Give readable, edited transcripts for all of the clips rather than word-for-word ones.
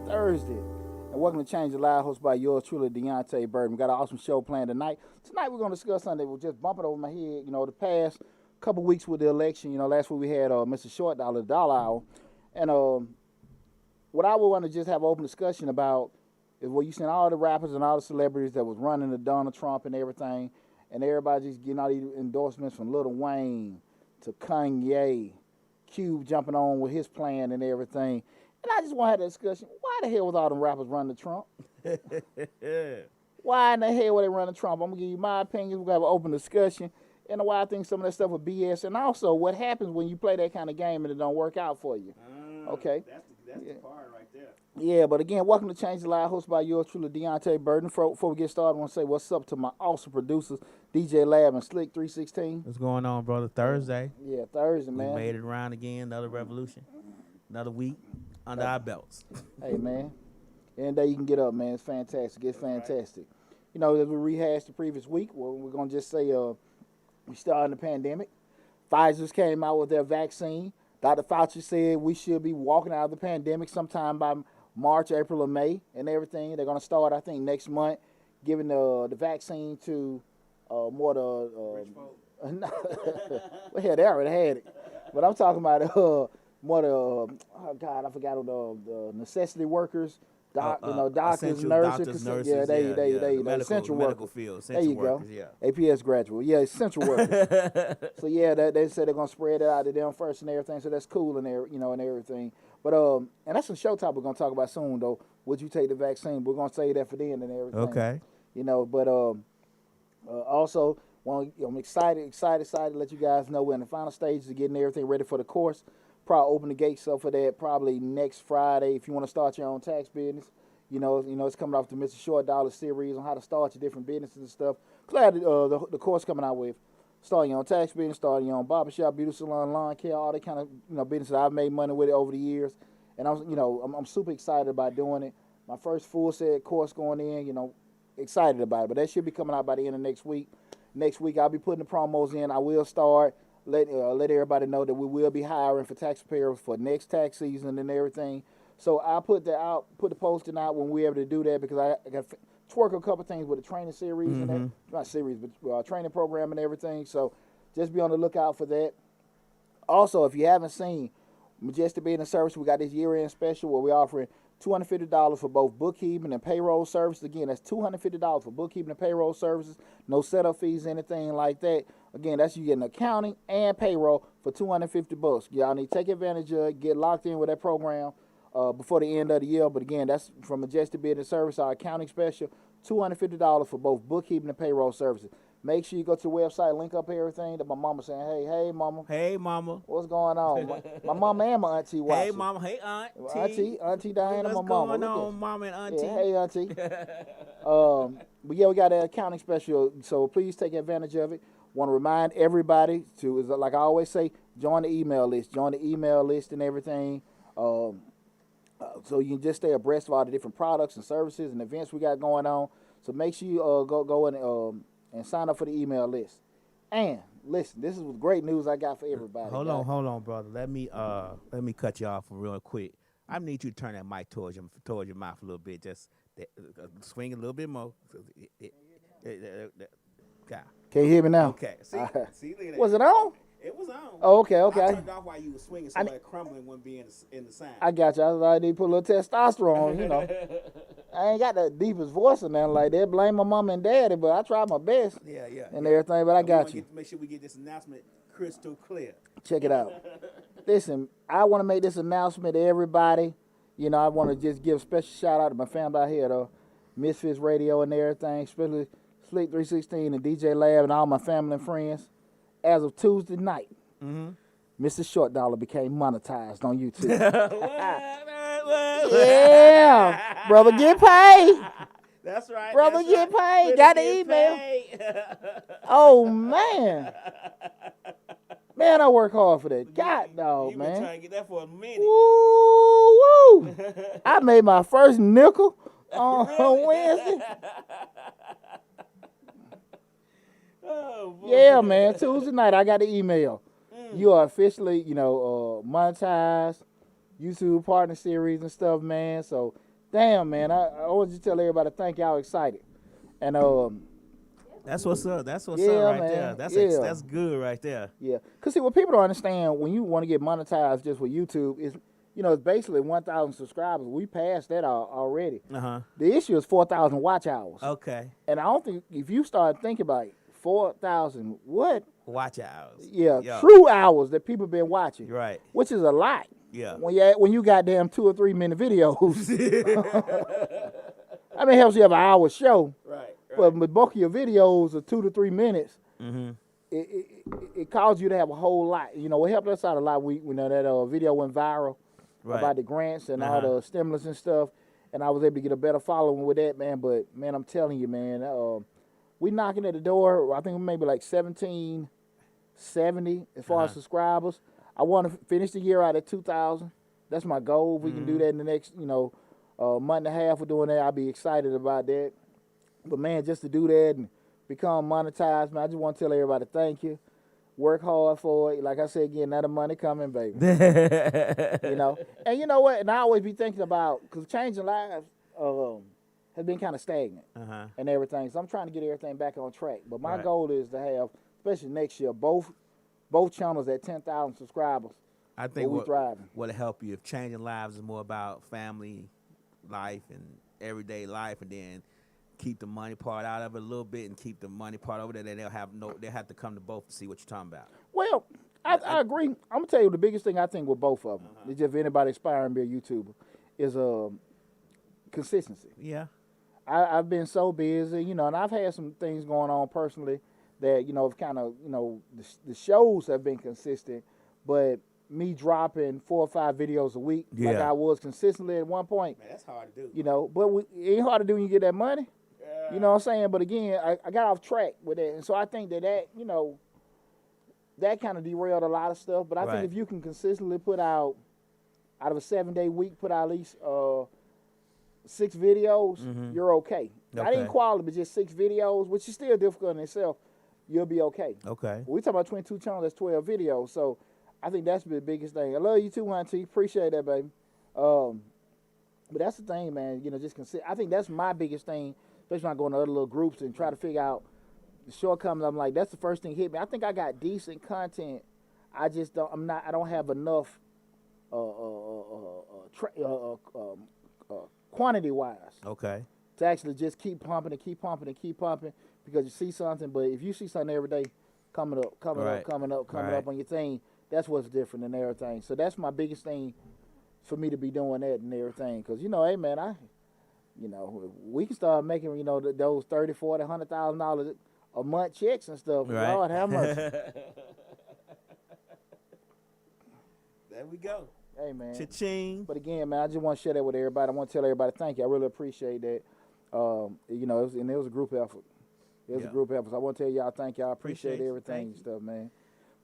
Thursday. And welcome to Change the Live, hosted by yours truly, Deonte Burden. We got an awesome show planned tonight. Tonight we're going to discuss something that was just bumping over my head, the past couple weeks with the election. Last week we had Mr. Short Dollar, the Dollar Hour. And what I would want to just have an open discussion about is where you seen all the rappers and all the celebrities that was running to Donald Trump and everything, and everybody just getting all these endorsements from Lil Wayne to Kanye, Cube jumping on with his plan and everything. And I just want to have a discussion. Why the hell was all them rappers running to Trump? Why in the hell were they running to Trump? I'm going to give you my opinion. We're going to have an open discussion. And why I think some of that stuff was BS. And also what happens when you play that kind of game and it don't work out for you. Okay? That's the part right there. Yeah, but again, welcome to Change the Live, hosted by yours truly, Deonte Burden. Before we get started, I want to say what's up to my awesome producers, DJ Lab and Slick 316. What's going on, brother? Thursday. Yeah, Thursday, man. We made it around again. Another revolution. Another week under our belts. Hey, man. Any day you can get up, man. It's fantastic. It's fantastic. Right. As we rehashed the previous week, well, we're going to just say we started the pandemic. Pfizer's came out with their vaccine. Dr. Fauci said we should be walking out of the pandemic sometime by March, April, or May and everything. They're going to start, I think, next month, giving the vaccine to more the... well, hell, they already had it. But I'm talking about more the... oh, God, I forgot the necessity workers, doctors, nurses. Yeah, they essential medical workers. Field, there you workers, go. Yeah. APS graduate. Yeah, essential workers. So, yeah, they said they're going to spread it out to them first and everything. So that's cool and everything. But and that's a show topic we're going to talk about soon, though. Would you take the vaccine? We're going to say that for then and everything. Okay. But also, I'm excited to let you guys know we're in the final stages of getting everything ready for the course. Probably open the gates up for that probably next Friday if you want to start your own tax business. It's coming off the Mr. Short Dollar series on how to start your different businesses and stuff. Glad the course coming out with starting your own tax business, starting your own barbershop, beauty salon, lawn care, all that kind of business. I've made money with it over the years, and I'm super excited about doing it. My first full set course going in, excited about it. But that should be coming out by the end of next week. Next week I'll be putting the promos in. I will start. Let everybody know that we will be hiring for taxpayers for next tax season and everything. So I'll put the posting out when we're able to do that because I got to twerk a couple things with the training series and that, not series, but training program and everything. So just be on the lookout for that. Also, if you haven't seen Majestic Business Service, we got this year-end special where we're offering $250 for both bookkeeping and payroll services. Again, that's $250 for bookkeeping and payroll services. No setup fees, anything like that. Again, that's you getting accounting and payroll for $250. Y'all need to take advantage of it, get locked in with that program before the end of the year. But again, that's from Majestic Business Service, our accounting special, $250 for both bookkeeping and payroll services. Make sure you go to the website, link up everything that my mama saying, hey, mama. Hey, mama. What's going on? My mama and my auntie watching. Hey, mama. Hey, auntie. Auntie Diana, my mama. What's going on, mama and auntie? Yeah, hey, auntie. But yeah, we got an accounting special, so please take advantage of it. Want to remind everybody to, like I always say, join the email list. Join the email list and everything. So you can just stay abreast of all the different products and services and events we got going on. So make sure you go and sign up for the email list. And listen, this is great news I got for everybody. Hold on, brother. Let me cut you off real quick. I need you to turn that mic towards your mouth a little bit. Just swing a little bit more. Can you hear me now? Okay. See, look at that. Was it on? It was on. Oh, okay. I turned off while you were swinging so that crumbling wouldn't be in the sound. I got you. I need to put a little testosterone, I ain't got the deepest voice or nothing like that. Blame my mom and daddy, but I tried my best. Yeah. And everything, but I got you. Make sure we get this announcement crystal clear. Check it out. Listen, I want to make this announcement to everybody. I want to just give a special shout out to my family out here, though. Misfits Radio and everything, especially Slick 316 and DJ Lab and all my family and friends. As of Tuesday night, Mr. Short Dollar became monetized on YouTube. Yeah, brother, get paid. That's right. Brother, get paid. Got the email. Oh man, man, I work hard for that. God, dog, you man. been trying to get that for a minute. Woo! I made my first nickel on Wednesday. Oh, boy. Yeah, man. Tuesday night, I got the email. You are officially, monetized. YouTube partner series and stuff, man. So Damn, man. I always just tell everybody thank y'all excited. And That's what's up. That's what's Yeah, up right man. there. Yeah. That's good right there. yeah. Cause see, what people don't understand when you want to get monetized just with YouTube is, it's basically 1,000 subscribers. We passed that already. Uh-huh. The issue is 4,000 watch hours. Okay. And I don't think if you start thinking about it, 4,000 what? Watch hours. Yeah, Yo. true hours that people been watching. Right. Which is a lot. Yeah. When you got damn 2 or 3 minute videos. I mean, it helps you have an hour show. Right. But the bulk of your videos are 2 to 3 minutes. Mm-hmm. It caused you to have a whole lot. It helped us out a lot. We know that video went viral about the grants and all the stimulus and stuff, and I was able to get a better following with that, man. But man, I'm telling you, man, we knocking at the door. I think maybe like 1770 as far as subscribers. I want to finish the year out at 2,000. That's my goal. If we can do that in the next, month and a half of doing that, I'll be excited about that. But man, just to do that and become monetized, man, I just want to tell everybody thank you. Work hard for it. Like I said again, now the money coming, baby. And you know what? And I always be thinking about, because changing lives has been kind of stagnant and everything. So I'm trying to get everything back on track. But my goal is to have, especially next year, both channels at 10,000 subscribers. I think we thriving. What'll help you if changing lives is more about family life and everyday life, and then keep the money part out of it a little bit and keep the money part over there, then they'll have to come to both to see what you're talking about. Well, I agree. I'm gonna tell you the biggest thing I think with both of them, is just if anybody aspiring to be a YouTuber, is consistency. Yeah. I've been so busy, and I've had some things going on personally that, have kind of, the shows have been consistent, but me dropping 4 or 5 videos a week like I was consistently at one point. Man, that's hard to do. But it ain't hard to do when you get that money. Yeah. You know what I'm saying? But again, I got off track with that. And so I think that kind of derailed a lot of stuff. But I think if you can consistently put out of a 7-day week, put out at least 6 videos, you're okay. Not even quality, but just 6 videos, which is still difficult in itself, you'll be okay. Okay. We talk about 22 channels, that's 12 videos. So I think that's the biggest thing. I love you too, Auntie. Appreciate that, baby. But that's the thing, man. Just consider. I think that's my biggest thing, especially when I go into other little groups and try to figure out the shortcomings. I'm like, that's the first thing hit me. I think I got decent content. I just don't. I don't have enough quantity wise. Okay. To actually just keep pumping and keep pumping and keep pumping, because you see something. But if you see something every day coming up on your thing, that's what's different and everything. So that's my biggest thing for me to be doing that and everything. Because, hey, man, we can start making, those $30,000, $40,000, $100,000 a month checks and stuff. Right. Lord have mercy. There we go. Hey, man. Cha-ching. But again, man, I just want to share that with everybody. I want to tell everybody thank you. I really appreciate that. It was a group effort. It was a group effort. So I want to tell y'all thank y'all. I appreciate everything and stuff, man.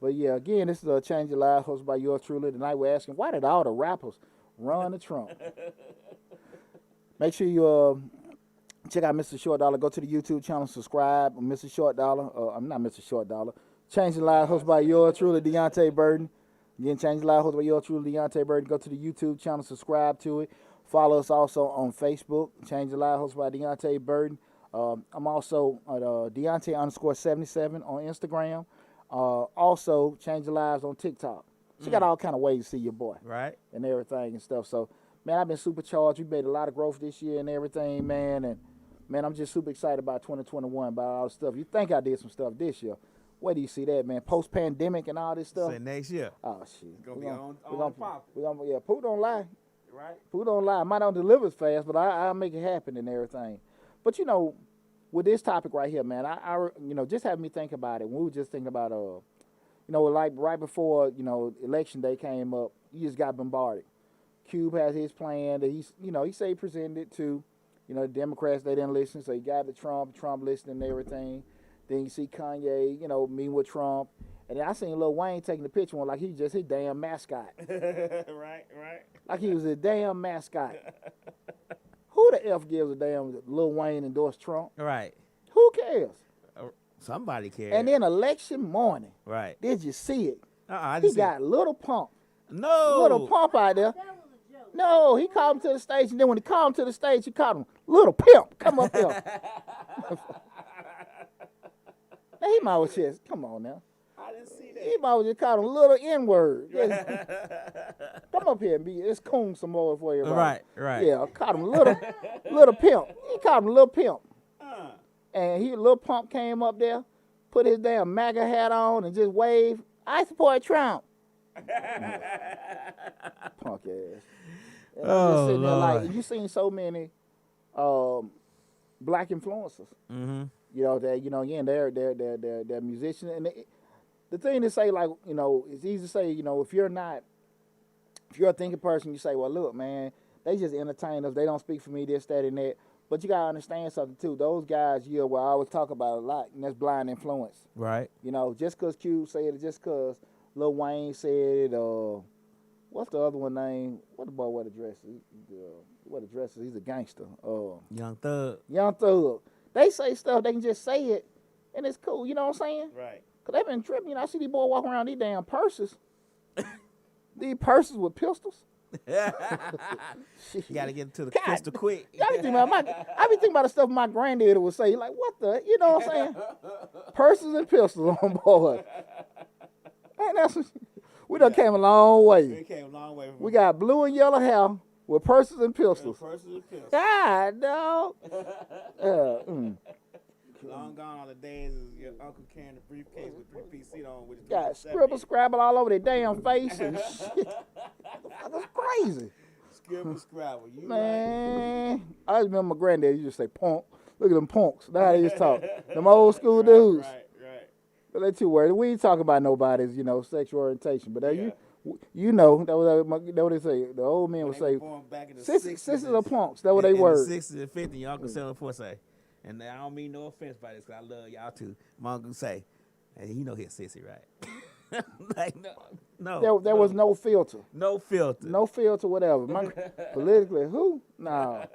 But yeah, again, this is a Change Your Life hosted by yours truly. Tonight we're asking, why did all the rappers run to Trump? Make sure you check out Mr. Short Dollar. Go to the YouTube channel, subscribe. Mr. Short Dollar. I'm not Mr. Short Dollar. Change Your Life hosted by yours truly, Deonte Burden. Again, Change Your Life hosted by yours truly, Deonte Burden. Go to the YouTube channel, subscribe to it. Follow us also on Facebook. Change Your Life hosted by Deonte Burden. I'm also at Deonte_77 on Instagram. Also, Change Your Lives on TikTok. So you got all kind of ways to see your boy. Right. And everything and stuff. So, man, I've been supercharged. We made a lot of growth this year and everything, man. And, man, I'm just super excited about 2021, about all the stuff. You think I did some stuff this year. Where do you see that, man? Post-pandemic and all this stuff? Say next year. Oh, shit. It's going to be on pop. Yeah, Pooh don't lie. Right. Pooh don't lie. I might not deliver as fast, but I'll make it happen and everything. But, with this topic right here, man, I just having me think about it. When we were just thinking about, like right before, election day came up, you just got bombarded. Cube has his plan that he said he presented it to, the Democrats, they didn't listen, so he got to Trump listening and everything. Then you see Kanye, meeting with Trump. And then I seen Lil Wayne taking the picture one like he just his damn mascot. Right. Like he was a damn mascot. Who the F gives a damn Lil Wayne endorsed Trump? Right. Who cares? Somebody cares. And then election morning. Right. Did you see it? I He just got Little Pump. No. Little Pump out there. That was a joke. No, he called him to the stage, and then when he called him to the stage, he called him little pimp. Come up here. Now he might as well just come on now. I didn't see that. He might as well just call him little N-word. Come up here and be it's coon some more for you. Right. Yeah, called him little pimp. He called him little pimp. And little pump came up there, put his damn MAGA hat on and just waved. I support Trump. Punk ass. And I'm just sitting there like, you seen so many black influencers. Mm-hmm. You know, that, you know, again, they're musicians. And the thing to say, like, you know, it's easy to say, you know, if you're a thinking person, you say, well, look, man, they just entertain us. They don't speak for me, this, that, and that. But you got to understand something, too. Those guys, what I always talk about a lot, and that's blind influence. Right. You know, just because Cube said it, just because Lil Wayne said it, what's the other one name? What the boy wear the dresses? What the dresses? He's a gangster. Young Thug. Young Thug. They say stuff, they can just say it, and it's cool. You know what I'm saying? Right. Because they've been tripping. You know, I see these boys walking around these damn purses. These purses with pistols. You got to get to the God, pistol quick. I be thinking about the stuff my granddaddy would say. Like, what the? You know what I'm saying? Purses and pistols on board. Man, we done came a long way. We came a long way. We got blue and yellow hair with purses and pistols. God, dog. Long gone are the days of your uncle carrying a briefcase with 3-piece seat on with his Got scribble scrabble all over their damn face and shit. That's crazy. Scribble scrabble. You Man, I remember my granddad used to say punk. Look at them punks. That's how they used to talk. Them old school dudes. Right. But they're too worried. We ain't talking about nobody's, sexual orientation. But you know, that was what they say. The old men would say, sisters are punks. That's what they were. In the 60s and 50s, your Uncle Selling for say. And I don't mean no offense by this, because I love y'all too. My uncle say, hey, he know he's sissy, right? Like, no. There was no filter. No filter. No filter, whatever. Politically, who? Nah,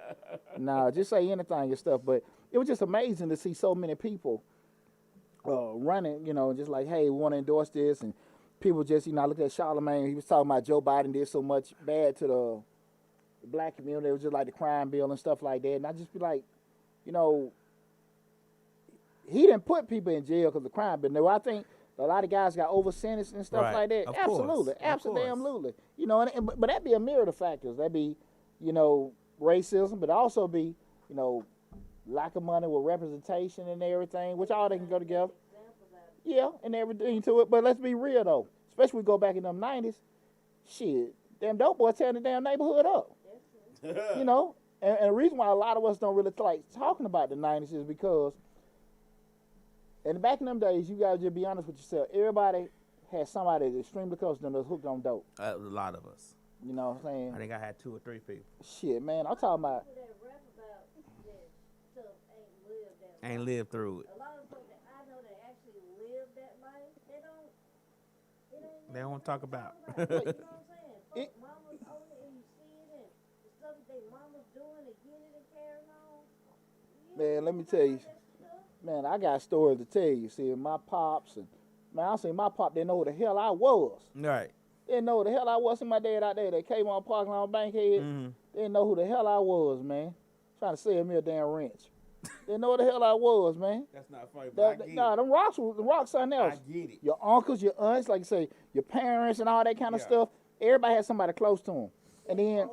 just say anything and stuff. But it was just amazing to see so many people running, just like, hey, we want to endorse this. And people just, I looked at Charlamagne. He was talking about Joe Biden did so much bad to the black community. It was just like the crime bill and stuff like that. And I just be like, he didn't put people in jail because of crime, but no, I think a lot of guys got over sentenced and stuff like that. Absolutely. But that'd be a myriad of factors. That'd be, racism, but also be, lack of money with representation and everything, which all they can go together. Yeah, and everything to it. But let's be real though, especially we go back in them 90s. Shit, them dope boys tearing the damn neighborhood up. And the reason why a lot of us don't really like talking about the 90s is because in the back in them days, you guys just be honest with yourself. Everybody had somebody that's extremely close to them that's hooked on dope. A lot of us. You know what I'm saying? I think I had 2 or 3 people. Shit, man, I'm talking about. Ain't lived through it. A lot of folks that I know that actually live that life, They don't talk about. You know what I'm saying? Mama's on it and you see it and the stuff that they mama's doing to get it and carrying on. Man, let me tell you. Man, I got stories to tell you. See, my pops I seen my pop didn't know who the hell I was. Right. Didn't know who the hell I was. See my dad out there that came on parking lot on Bankhead. Mm-hmm. Didn't know who the hell I was, man. Trying to sell me a damn wrench. Didn't know who the hell I was, man. That's not funny, but I get it. Them rocks something else. I get it. Your uncles, your aunts, like you say, your parents and all that kind of stuff. Everybody had somebody close to them. And then,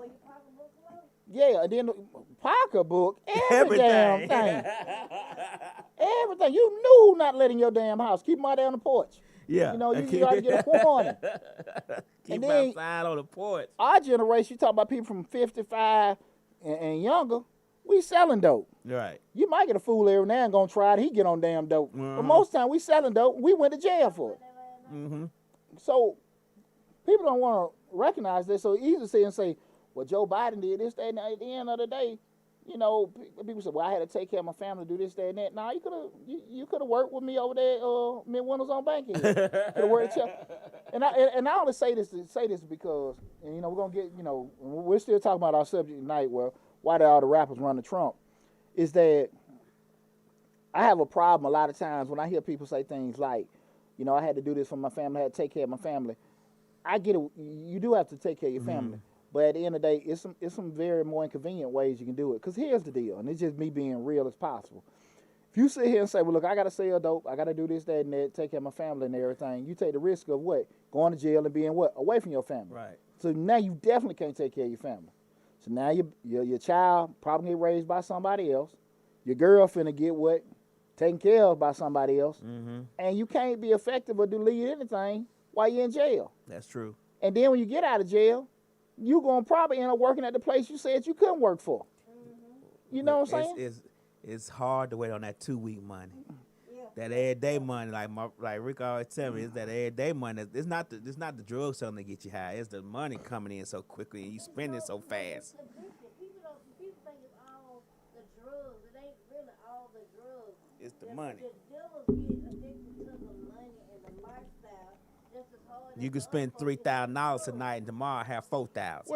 and then the pocketbook, every damn thing. Everything. You knew not letting your damn house. Keep them out there on the porch. Yeah. You got to get a warning. Keep them outside on the porch. Our generation, you talk about people from 55 and younger, we selling dope. Right. You might get a fool every now and gonna try it. He get on damn dope. But most of the time we selling dope. We went to jail for it. Mm-hmm. So people don't want to recognize this. So easy to say and say, well, Joe Biden did this, that, and at the end of the day, people say, well, I had to take care of my family, do this, that, and that. Nah, you could have worked with me over there, Midwinter's on Bankhead. Could have worked and I only say this because, and we're gonna get, we're still talking about our subject tonight. Well, why do all the rappers run to Trump? Is that I have a problem a lot of times when I hear people say things like, I had to do this for my family, I had to take care of my family. I get it. You do have to take care of your family. But at the end of the day, it's some very more inconvenient ways you can do it. Because here's the deal, and it's just me being real as possible. If you sit here and say, well, look, I got to sell dope, I got to do this, that, and that, take care of my family and everything, you take the risk of what? Going to jail and being what? Away from your family. Right. So now you definitely can't take care of your family. So now your child probably get raised by somebody else. Your girl finna get what? Taken care of by somebody else. Mm-hmm. And you can't be effective or do lead anything while you're in jail. That's true. And then when you get out of jail, you're going to probably end up working at the place you said you couldn't work for. You know what I'm saying? It's hard to wait on that 2-week money. Yeah. That everyday money, like Rick always tell me, is that everyday money. It's not the drug selling that get you high. It's the money coming in so quickly and you spend it so fast. People think it's all the drugs. It ain't really all the drugs. It's the money. The dealers get addicted to the money and the lifestyle just as hard. You can spend $3,000 tonight and tomorrow have $4,000.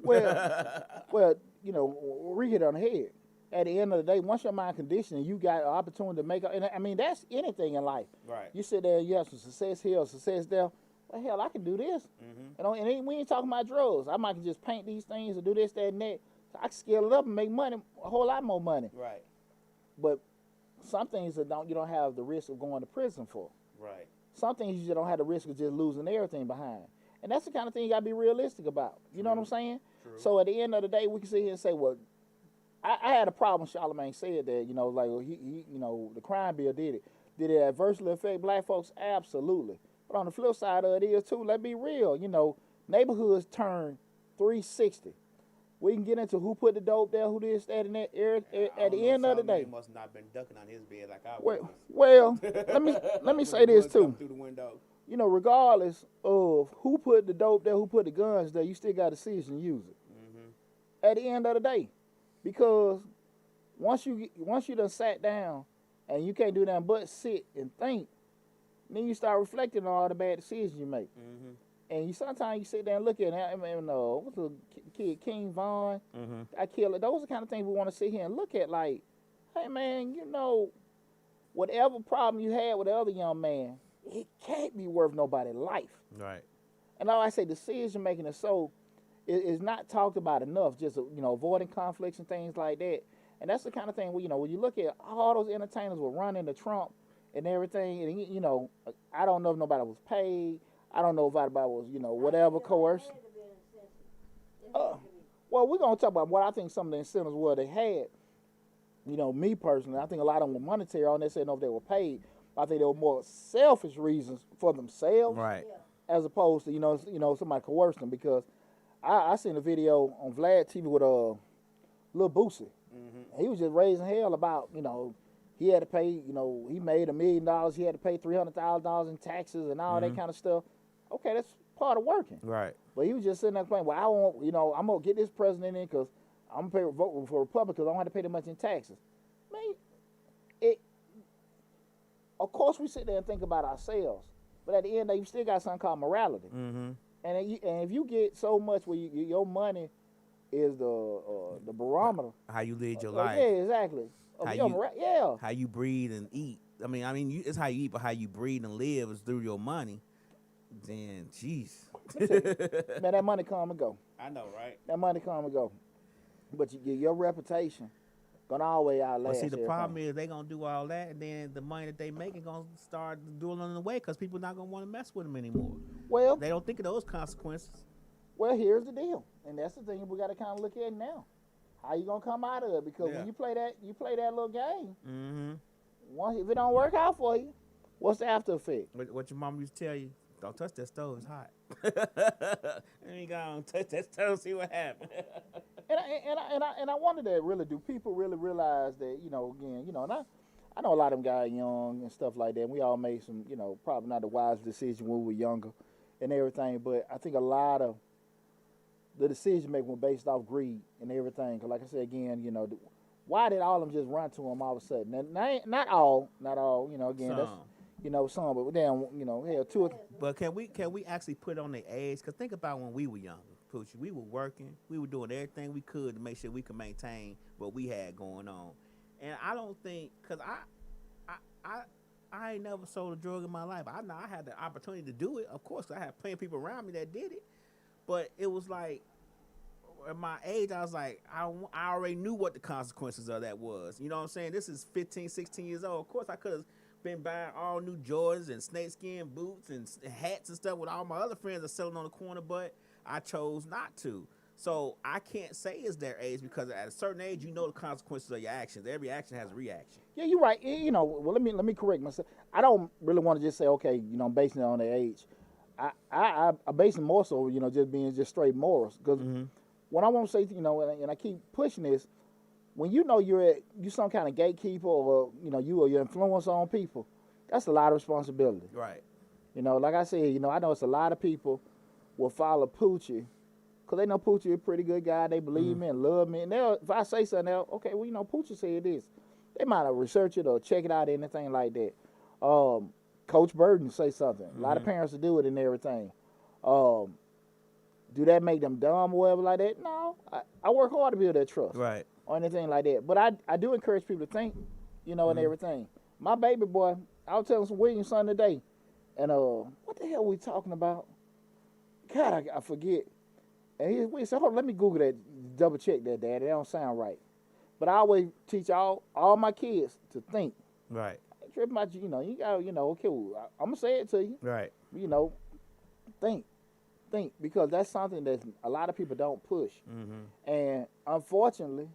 Well, you know, we hit on the head. At the end of the day, once your mind conditioning, you got an opportunity to make. And I mean, that's anything in life. Right. You sit there, you have some success here, success there. Well, hell, I can do this. You know, and we ain't talking about drugs. I might just paint these things or do this, that, and that. So I can scale it up and make money, a whole lot more money. Right. But some things that you don't have the risk of going to prison for. Right. Some things you just don't have the risk of just losing everything behind. And that's the kind of thing you got to be realistic about. You know what I'm saying? True. So at the end of the day, we can sit here and say, well, I had a problem. Charlamagne said that, you know, like he you know, the crime bill did it. Did it adversely affect black folks? Absolutely. But on the flip side of it is too, let's be real. You know, neighborhoods turn 360. We can get into who put the dope there, who this, that, and that. At the end of the day, He must not been ducking on his bed like I was. well, let me say this too. Through the window. You know, regardless of who put the dope there, who put the guns there, you still got to seize and use it. At the end of the day, because once you done sat down and you can't do nothing but sit and think, then you start reflecting on all the bad decisions you make. And you sometimes you sit there and look at it. I mean, what's the kid, King Von? I kill it. Those are the kind of things we want to sit here and look at. Like, hey man, you know, whatever problem you had with the other young man, it can't be worth nobody's life. Right. And all I say, decision making is not talked about enough. Just, you know, avoiding conflicts and things like that. And that's the kind of thing where, you know, when you look at all those entertainers were running to Trump and everything, and you know, I don't know if nobody was paid. I don't know if anybody was, you know, whatever coerced. Well, we're gonna talk about what I think some of the incentives were they had. You know, me personally, I think a lot of them were monetary. I don't necessarily know if they were paid. I think they were more selfish reasons for themselves, Right. as opposed to you know somebody coerced them. Because I seen a video on Vlad TV with Lil Boosie. He was just raising hell about, you know, he had to pay, you know, he made $1 million. He had to pay $300,000 in taxes and all that kind of stuff. Okay, that's part of working. Right. But he was just sitting there playing, well, I want, you know, I'm going to get this president in because I'm going to vote for Republicans because I don't have to pay that much in taxes. Man, of course we sit there and think about ourselves. But at the end of the day, you still got something called morality. And if you get so much where your money is the barometer. How you lead your life. Yeah, exactly. How you breathe and eat. I mean, it's how you eat, but how you breathe and live is through your money. Then, jeez. Man, that money come and go. I know, right? That money come and go. But your reputation gonna always outlast. But see, the everything. problem is they gonna do all that, and then the money that they making gonna start dwindling away because people not gonna want to mess with them anymore. Well, They don't think of those consequences. well, here's the deal, and that's the thing we got to kind of look at now. How you gonna come out of it? Because when you play that little game. Once if it don't work out for you, what's the after effect? What your mom used to tell you? Don't touch that stove; it's hot. And you go touch that stove, see what happens. And I wonder that really, do people really realize that, you know, again, you know, and I know a lot of them guys young and stuff like that, and we all made some, you know, probably not the wise decision when we were younger and everything, but I think a lot of the decision making was based off greed and everything. Because like I said, again, you know, why did all of them just run to him all of a sudden? And not all, you know, again, that's, you know, some, but then, you know, hell, two or But can we actually put on the age? Because think about when we were younger, Poochie. We were working. We were doing everything we could to make sure we could maintain what we had going on. And I don't think, because I ain't never sold a drug in my life. I know I had the opportunity to do it. Of course, I had plenty of people around me that did it. But it was like, at my age, I was like, I already knew what the consequences of that was. You know what I'm saying? This is 15, 16 years old. Of course, I could have been buying all new Jordans and snakeskin boots and hats and stuff with all my other friends are selling on the corner, but I chose not to. So I can't say it's their age because at a certain age, you know the consequences of your actions. Every action has a reaction. Yeah, you're right. You know, well, let me correct myself. I don't really want to just say, okay, you know, I'm basing it on their age. I base it more so, you know, just being just straight morals. Because what I want to say, you know, and I keep pushing this, when you know you some kind of gatekeeper or, you know, you're influence on people, that's a lot of responsibility. Right. You know, like I said, you know, I know it's a lot of people will follow Poochie because they know Poochie is a pretty good guy. They believe me and love me. And if I say something, okay, well, you know, Poochie said this. They might have researched it or check it out, anything like that. Coach Burden say something. A lot of parents will do it and everything. Do that make them dumb or whatever like that? No. I work hard to build that trust. Right. Or anything like that. But I do encourage people to think, you know, and everything. My baby boy, I was telling some Williams son today, and what the hell we talking about? God, I forget. And he said, hold on, let me Google that, double check that, Daddy. That don't sound right. But I always teach all my kids to think. Right. I ain't tripping about you, you know, you got, you know, okay, well, I'm going to say it to you. Right. You know, think, because that's something that a lot of people don't push. And unfortunately,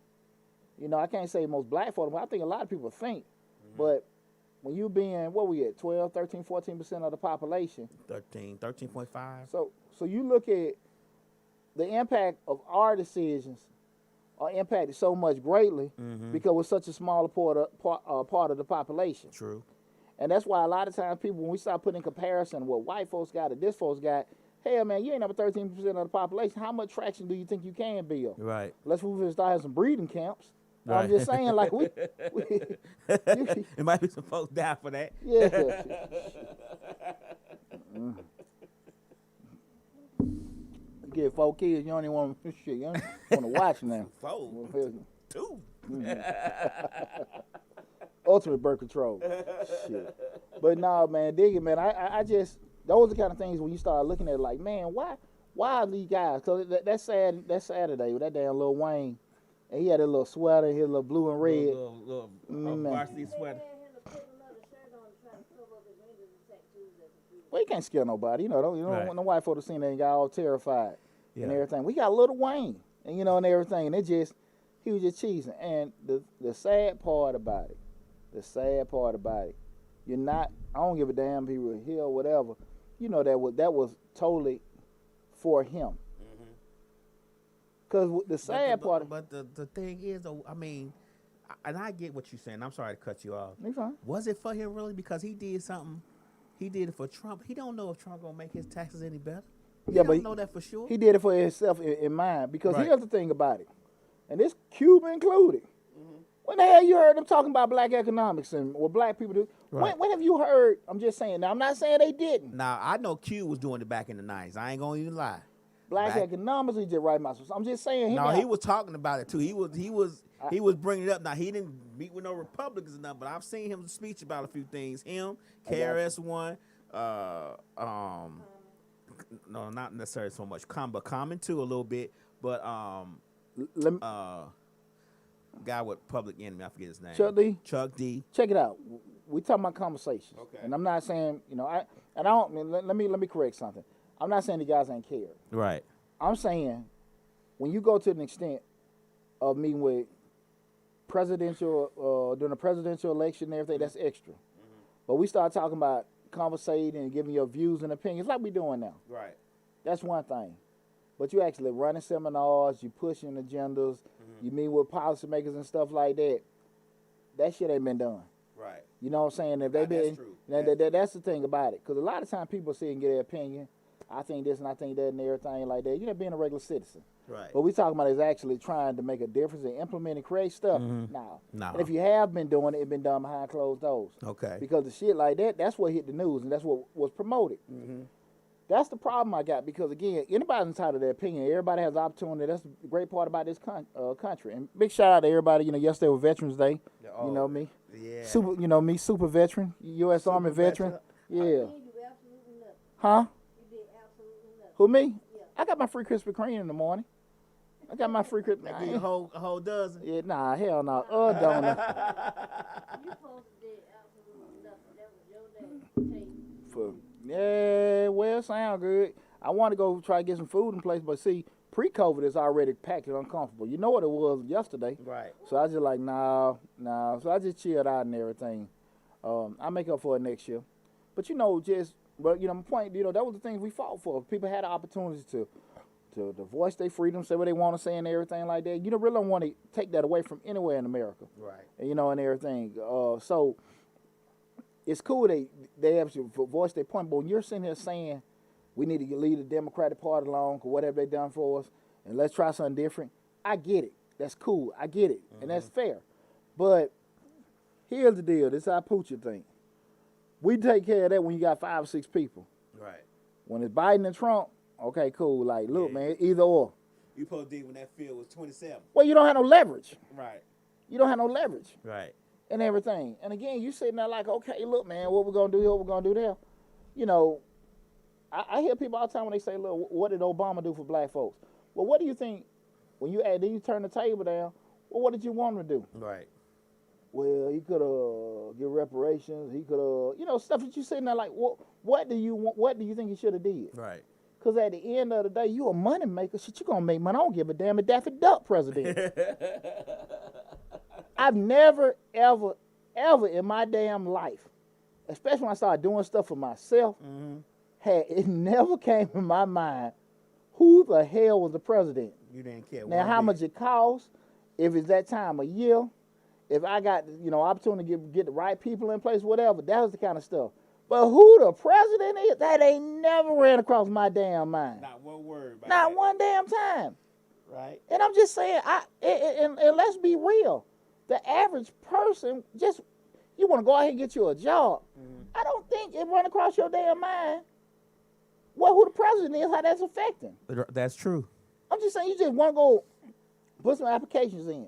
you know, I can't say most black folk, but I think a lot of people think. But when you being, what we at, 12, 13, 14% of the population. 13.5. So you look at the impact of our decisions are impacted so much greatly because we're such a smaller part of the population. True. And that's why a lot of times people, when we start putting in comparison what white folks got or this folks got, hell, man, you ain't number 13% of the population. How much traction do you think you can build? Right. Let's move and start having some breeding camps. Right. I'm just saying, like, we It might be some folks down for that. yeah. You get 4 kids, you don't even want to shit. You don't want to watch now. 4, 2. Ultimate birth control. Shit. But nah, man, dig it, man. I just, those are the kind of things when you start looking at it like, man, why are these guys? Because that Saturday with that damn Lil Wayne, and he had a little sweater, his little blue and red. Little varsity sweater. Well, he can't scare nobody. You know, don't Right. want no white folks to see that and got all terrified and everything. We got Lil Wayne, and you know, and everything. And he was just cheesing. And the sad part about it, you're not. I don't give a damn if he was here or whatever. You know that was totally for him. Because the sad part. But the thing is, though, I mean, and I get what you're saying. I'm sorry to cut you off. You fine. Was it for him really? Because he did something. He did it for Trump. He don't know if Trump gonna make his taxes any better. He don't know that for sure. He did it for himself in mind. Because Right. here's the thing about it, and this Cuba included. When the hell you heard them talking about black economics and what black people do? Right. When have you heard? I'm just saying. Now I'm not saying they didn't. Now I know Q was doing it back in the 90s. I ain't gonna even lie. Black economics, he just right mouth. I'm just saying. No, he was talking about it too. He was bringing it up. Now he didn't meet with no Republicans or nothing, but I've seen him speech about a few things. Him, KRS-One, no, not necessarily so much. But Common too a little bit. But Let me, guy with Public Enemy, I forget his name. Chuck D. Chuck D. Check it out. We talking about conversations. Okay. And I'm not saying, you know, I don't. Let me correct something. I'm not saying the guys ain't cared. Right. I'm saying when you go to an extent of meeting with presidential during the presidential election and everything, that's extra. But we start talking about conversating and giving your views and opinions like we doing now. Right. That's one thing. But you actually running seminars, you pushing agendas, you meet with policymakers and stuff like that. That shit ain't been done. Right. You know what I'm saying? If they That's been, true. that's the thing about it. Because a lot of times people sit and get their opinion. I think this and I think that and everything like that. You're not being a regular citizen. Right. What we talking about is actually trying to make a difference and implement and create stuff. No. No. And if you have been doing it, it's been done behind closed doors. Okay. Because the shit like that, that's what hit the news and that's what was promoted. That's the problem I got because, again, anybody's entitled to their opinion. Everybody has opportunity. That's the great part about this country. And big shout out to everybody. You know, yesterday was Veterans Day. You know me. Yeah. Super veteran, U.S. Army veteran. Yeah. You do absolutely nothing. Huh? You did absolutely nothing. Who, me? Yeah. I got my free Krispy Kreme in the morning. I got my free Christmas. They give you a whole dozen. Yeah, nah, hell no. Donut. You supposed to did absolutely nothing. That was your day. Take. Yeah, well, sound good. I want to go try to get some food in place, but see, pre-COVID is already packed and uncomfortable. You know what it was yesterday. Right. So I just like, nah. So I just chilled out and everything. I make up for it next year. But my point, that was the things we fought for. People had the opportunity to voice their freedom, say what they want to say and everything like that. You really don't want to take that away from anywhere in America. Right. And everything. So it's cool they have to voice their point, but when you're sitting here saying we need to leave the Democratic Party alone or whatever they've done for us, and let's try something different, I get it. That's cool. I get it. And that's fair. But here's the deal. This is how Poochie think. We take care of that when you got 5 or 6 people. Right. When it's Biden and Trump, okay, cool. Like, look, man, either or. You supposed to do when that field was 27. Well, you don't have no leverage. Right. You don't have no leverage. Right. And everything. And again, you sitting there like, okay, look, man, what we're going to do here, what we're going to do there. I hear people all the time when they say, look, what did Obama do for black folks? Well, what do you think, when you turn the table down, well, what did you want him to do? Right. Well, he could give reparations. He could stuff that you sitting there like, what do you think he should have did? Right. Because at the end of the day, you a money maker. Shit, you going to make money. I don't give a damn if Daffy Duck president. I've never, ever, ever in my damn life, especially when I started doing stuff for myself, it never came in my mind who the hell was the president. You didn't care. Now, how much it costs, if it's that time of year, if I got, opportunity to get the right people in place, whatever, that was the kind of stuff. But who the president is, that ain't never ran across my damn mind. Not one word about Not that. one damn time. Right. And I'm just saying, and let's be real. The average person, you want to go out here and get you a job. I don't think it run across your damn mind who the president is, how that's affecting. That's true. I'm just saying, you just want to go put some applications in.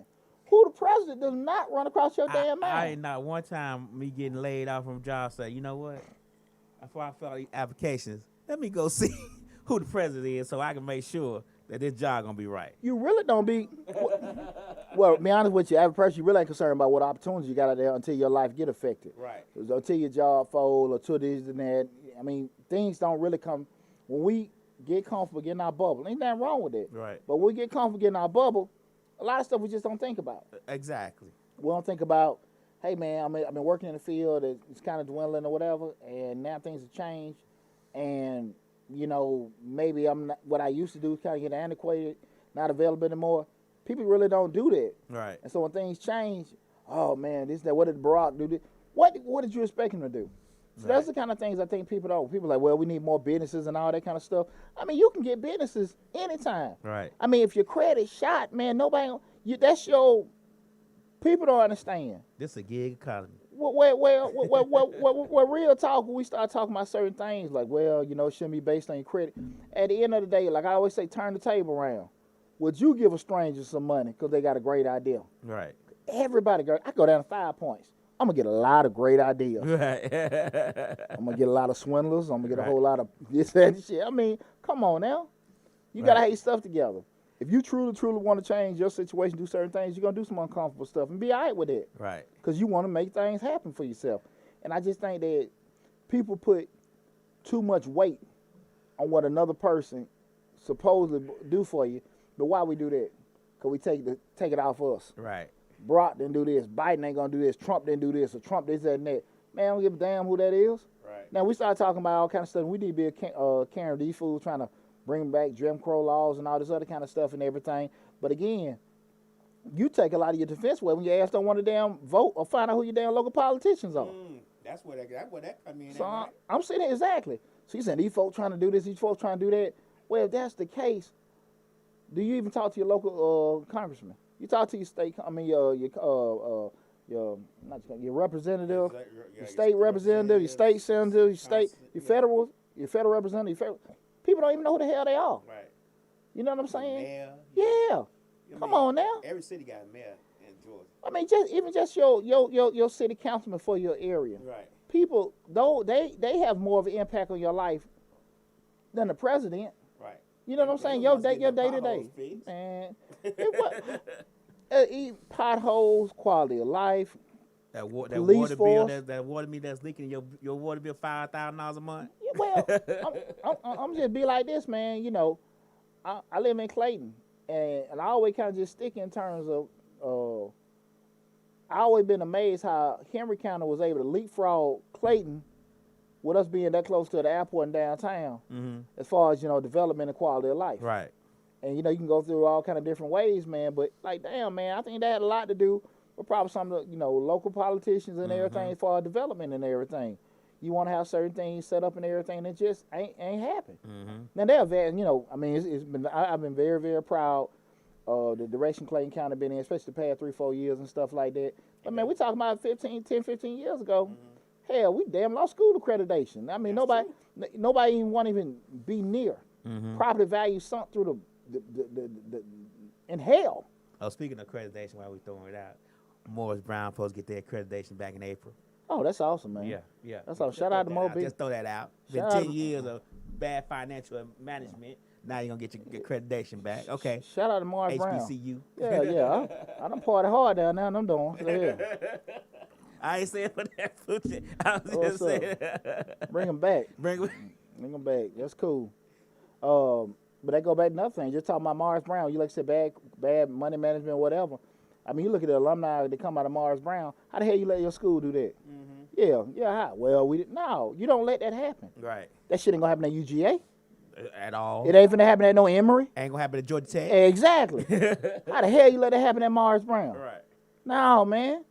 Who the president does not run across your damn mind. I ain't not one time me getting laid off from a job say, you know what? Before I fill out these applications, let me go see who the president is so I can make sure that this job gonna be right. You really don't be. Well, to be honest with you, average person, you really ain't concerned about what opportunities you got out there until your life get affected. Right. Until your job fold or to this and that. I mean, things don't really come. When we get comfortable getting our bubble, ain't nothing wrong with it. Right. But when we get comfortable getting our bubble, a lot of stuff we just don't think about. Exactly. We don't think about, hey man, I've been working in the field, it's kind of dwindling or whatever, and now things have changed, and maybe I'm not, what I used to do is kind of get antiquated, not available anymore. People really don't do that. Right. And so when things change, oh man, this, that, what did Barack do? What did you expect him to do? So that's the kind of things I think people don't. People are like, well, we need more businesses and all that kind of stuff. I mean, you can get businesses anytime. Right. I mean, if your credit's shot, man, that's your, people don't understand. This a gig economy. Well, real talk, when we start talking about certain things, like, well, it shouldn't be based on your credit. At the end of the day, like I always say, turn the table around. Would you give a stranger some money because they got a great idea? Right. Everybody, I go down to 5 points. I'm going to get a lot of great ideas. Right. I'm going to get a lot of swindlers. I'm going to get a whole lot of this, that, and shit. I mean, come on now. You got to have your stuff together. If you truly want to change your situation, do certain things, you're going to do some uncomfortable stuff and be all right with it. Right. Because you want to make things happen for yourself. And I just think that people put too much weight on what another person supposedly do for you. But why we do that? Because we take it off us. Right. Brock didn't do this. Biden ain't going to do this. Trump didn't do this. Or Trump this, that, and that. Man, I don't give a damn who that is. Right. Now, we start talking about all kind of stuff. We need to be carrying these fools trying to bring back Jim Crow laws and all this other kind of stuff and everything. But again, you take a lot of your defense away when your ass don't want to damn vote or find out who your damn local politicians are. That's where that come in. So right? I'm saying that exactly. So you saying these folks trying to do this, these folks trying to do that. Well, if that's the case, do you even talk to your local congressman? You talk to your state, your representative, your state representative, your state senator, your federal representative. People don't even know who the hell they are. Right. You know what I'm saying? Mayor. Yeah. Come on now. Every city got a mayor in Georgia. I mean, just your city councilman for your area. Right. People, though, they have more of an impact on your life than the president. Right. You know what I'm saying? Your day to day, man. Eat potholes, quality of life, police water force. bill, that water meter that's leaking, your water bill $5,000 a month. Yeah, well, I'm just be like this, man. You know, I live in Clayton, and I always kind of just stick in terms of. I always been amazed how Henry County was able to leapfrog Clayton with us being that close to the airport in downtown, as far as, you know, development and quality of life. Right. And, you know, you can go through all kind of different ways, man. But, like, damn, man, I think that had a lot to do with probably some of the, you know, local politicians and everything as far as development and everything. You want to have certain things set up and everything that just ain't happened. Now, they're very, you know, I mean, it's been, I've been very, very proud of the direction Clayton County been in, especially the past 3-4 years and stuff like that. But, man, we talking about 10, 15 years ago. Hell, we damn lost school accreditation. I mean, nobody even want to even be near. Property value sunk through the in hell. Oh, speaking of accreditation, while we throwing it out, Morris Brown supposed to get their accreditation back in April. Oh, that's awesome, man. Yeah. That's awesome. Shout out to Mo B. Just throw that out. Been Shout out 10 years of bad financial management. Now you're going to get your accreditation back. Okay. Shout out to Morris Brown. HBCU. Yeah. I done party hard down there, and I'm doing. So, yeah. I ain't saying for that food. I was just saying. Bring them back. Bring them back. That's cool. But that go back to another thing. Just talking about Morris Brown. You like I said, bad money management, whatever. I mean, you look at the alumni that come out of Morris Brown. How the hell you let your school do that? Yeah. How? Well, no, you don't let that happen. Right. That shit ain't gonna happen at UGA. At all. It ain't finna happen at no Emory. Ain't gonna happen at Georgia Tech. Exactly. How the hell you let that happen at Morris Brown? Right. No, man.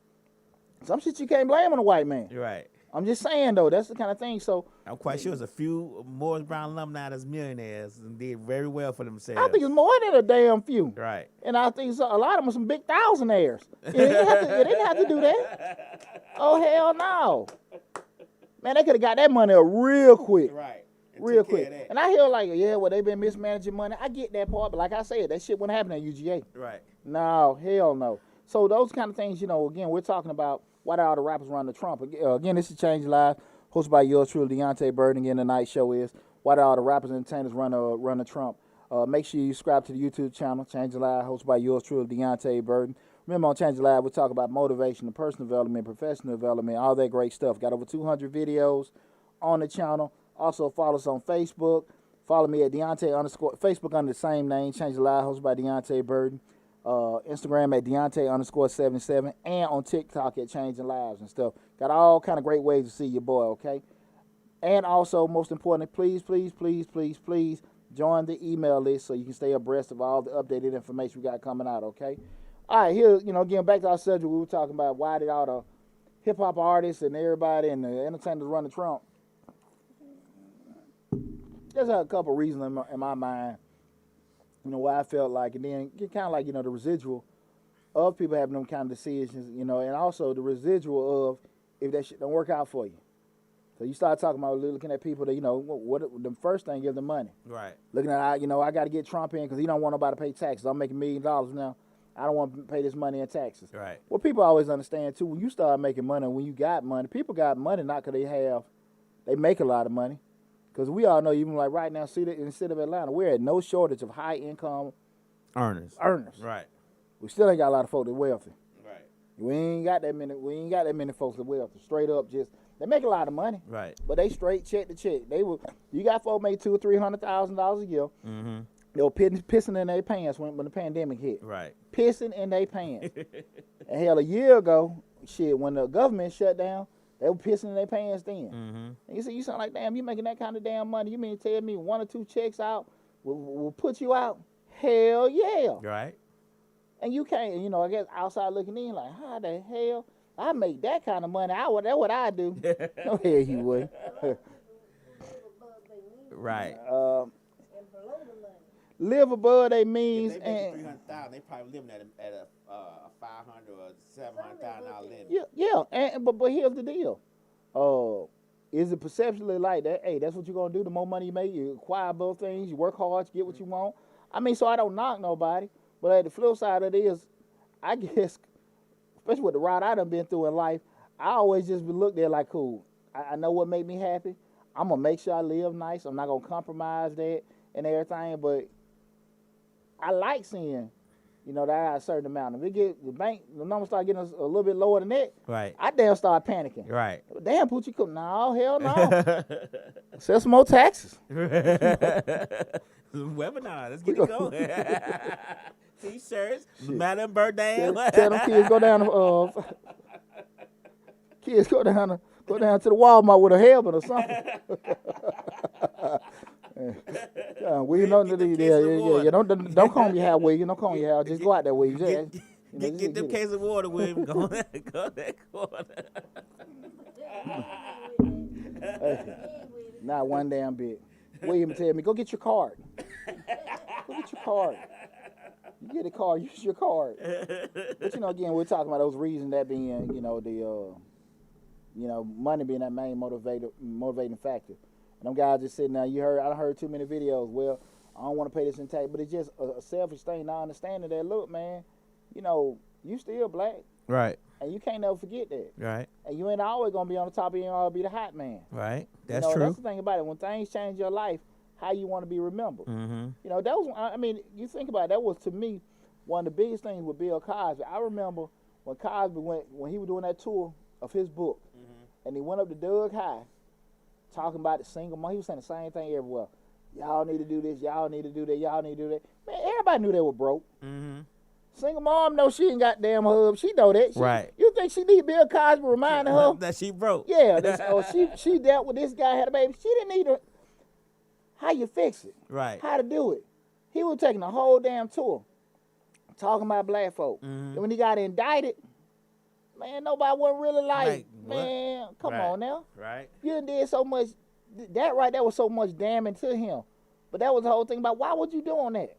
Some shit you can't blame on a white man. Right. I'm just saying, though, that's the kind of thing. So I'm quite sure there's a few Morris Brown alumni that's millionaires and did very well for themselves. I think it's more than a damn few. Right. And I think a lot of them are some big thousandaires. They didn't have to do that. Oh, hell no. Man, they could have got that money up real quick. Right. Real quick. And I hear like, yeah, well, they been mismanaging money. I get that part, but like I said, that shit wouldn't happen at UGA. Right. No, hell no. So those kind of things, you know, again, we're talking about why do all the rappers run the Trump. Again, this is Change Live, hosted by yours truly, Deonte Burden. Again, the night show is why do all the rappers and entertainers run the Trump. Make sure you subscribe to the YouTube channel, Change Live, hosted by yours truly, Deonte Burden. Remember, on Change Live, we talk about motivation, personal development, professional development, all that great stuff. Got over 200 videos on the channel. Also, follow us on Facebook. Follow me at Deonte _ Facebook under the same name, Change Live, hosted by Deonte Burden. Instagram at Deonte _77, and on TikTok at Changing Lives and stuff. Got all kind of great ways to see your boy, okay? And also, most importantly, please join the email list so you can stay abreast of all the updated information we got coming out, okay? All right, here, you know, again, back to our subject, we were talking about why did all the hip-hop artists and everybody and the entertainers run the Trump. There's a couple reasons in my mind. You know, why I felt like, and then get kind of like, you know, the residual of people having them kind of decisions, you know, and also the residual of if that shit don't work out for you. So you start talking about looking at people that, you know, what the first thing, give them money. Right. Looking at, you know, I got to get Trump in because he don't want nobody to pay taxes. I'm making $1 million now. I don't want to pay this money in taxes. Right. Well, people always understand, too, when you start making money, when you got money, people got money not because they make a lot of money. Because we all know, even like right now, in the city of Atlanta, we're at no shortage of high-income earners. Right. We still ain't got a lot of folks that wealthy. Right. We ain't got that many folks that wealthy. Straight up, just they make a lot of money. Right. But they straight check to check. You got folks make $200,000 or $300,000 a year. Mm-hmm. They were pissing in their pants when the pandemic hit. Right. Pissing in their pants. And hell, a year ago, when the government shut down, they were pissing in their pants then. Mm-hmm. And you sound like, damn, you making that kind of damn money. You mean to tell me 1 or 2 checks out will put you out? Hell yeah. Right. And you can't, you know, I guess outside looking in, like, how the hell I make that kind of money? That's what I do. No hell you would. Right. Live above their If means they and make $300,000, they probably living at a $500,000 or $700,000 limit. yeah. But here's the deal. Is it perceptually like that? Hey, that's what you're gonna do. The more money you make, you acquire both things. You work hard to get what you want. I mean, so I don't knock nobody. But at the flip side of it is, I guess, especially with the route I done been through in life, I always just been looked at like, cool. I know what made me happy. I'm gonna make sure I live nice. I'm not gonna compromise that and everything. But I like seeing, you know, that I got a certain amount. If it get the number start getting a little bit lower than that, Right. I damn start panicking. Right. Damn, Poochie, no, hell no. Sell some more taxes. Webinar. Let's get it going. T-shirts. Madam Burden. Tell them kids go down to kids go down to the Walmart with a helmet or something. We don't don't comb your hair, William. Don't comb your hair. Just go out there, William. Get them case of water, William. Go that corner. Not one damn bit. William tell me, go get your card. Go get your card. You get a card, use your card. But you know, again, we're talking about those reasons, that being, you know, money being that main motivating factor. And them guys just sitting there, I heard too many videos. Well, I don't want to pay this in tax, but it's just a selfish thing, not understanding that, look, man, you know, you still black. Right. And you can't never forget that. Right. And you ain't always going to be on the top, you ain't always be the hot man. Right. That's true. true. That's the thing about it. When things change your life, how you want to be remembered. Mm-hmm. You know, that was, I mean, you think about it, that was, to me, one of the biggest things with Bill Cosby. I remember when Cosby when he was doing that tour of his book, and he went up to Doug High, talking about the single mom. He was saying the same thing everywhere. Y'all need to do this, y'all need to do that, y'all need to do that. Man, everybody knew they were broke. Mm-hmm. Single mom know she ain't got damn hub. She know that. Right. You think she need Bill Cosby reminding her? That she broke. Yeah. She dealt with this guy, had a baby. She didn't need her. How you fix it? Right. How to do it? He was taking a whole damn tour, talking about black folk. Mm-hmm. And when he got indicted, man, nobody wasn't really like what? man, come Right. on now. Right. You done did so much. That right there was so much damning to him. But that was the whole thing about why would you doing that?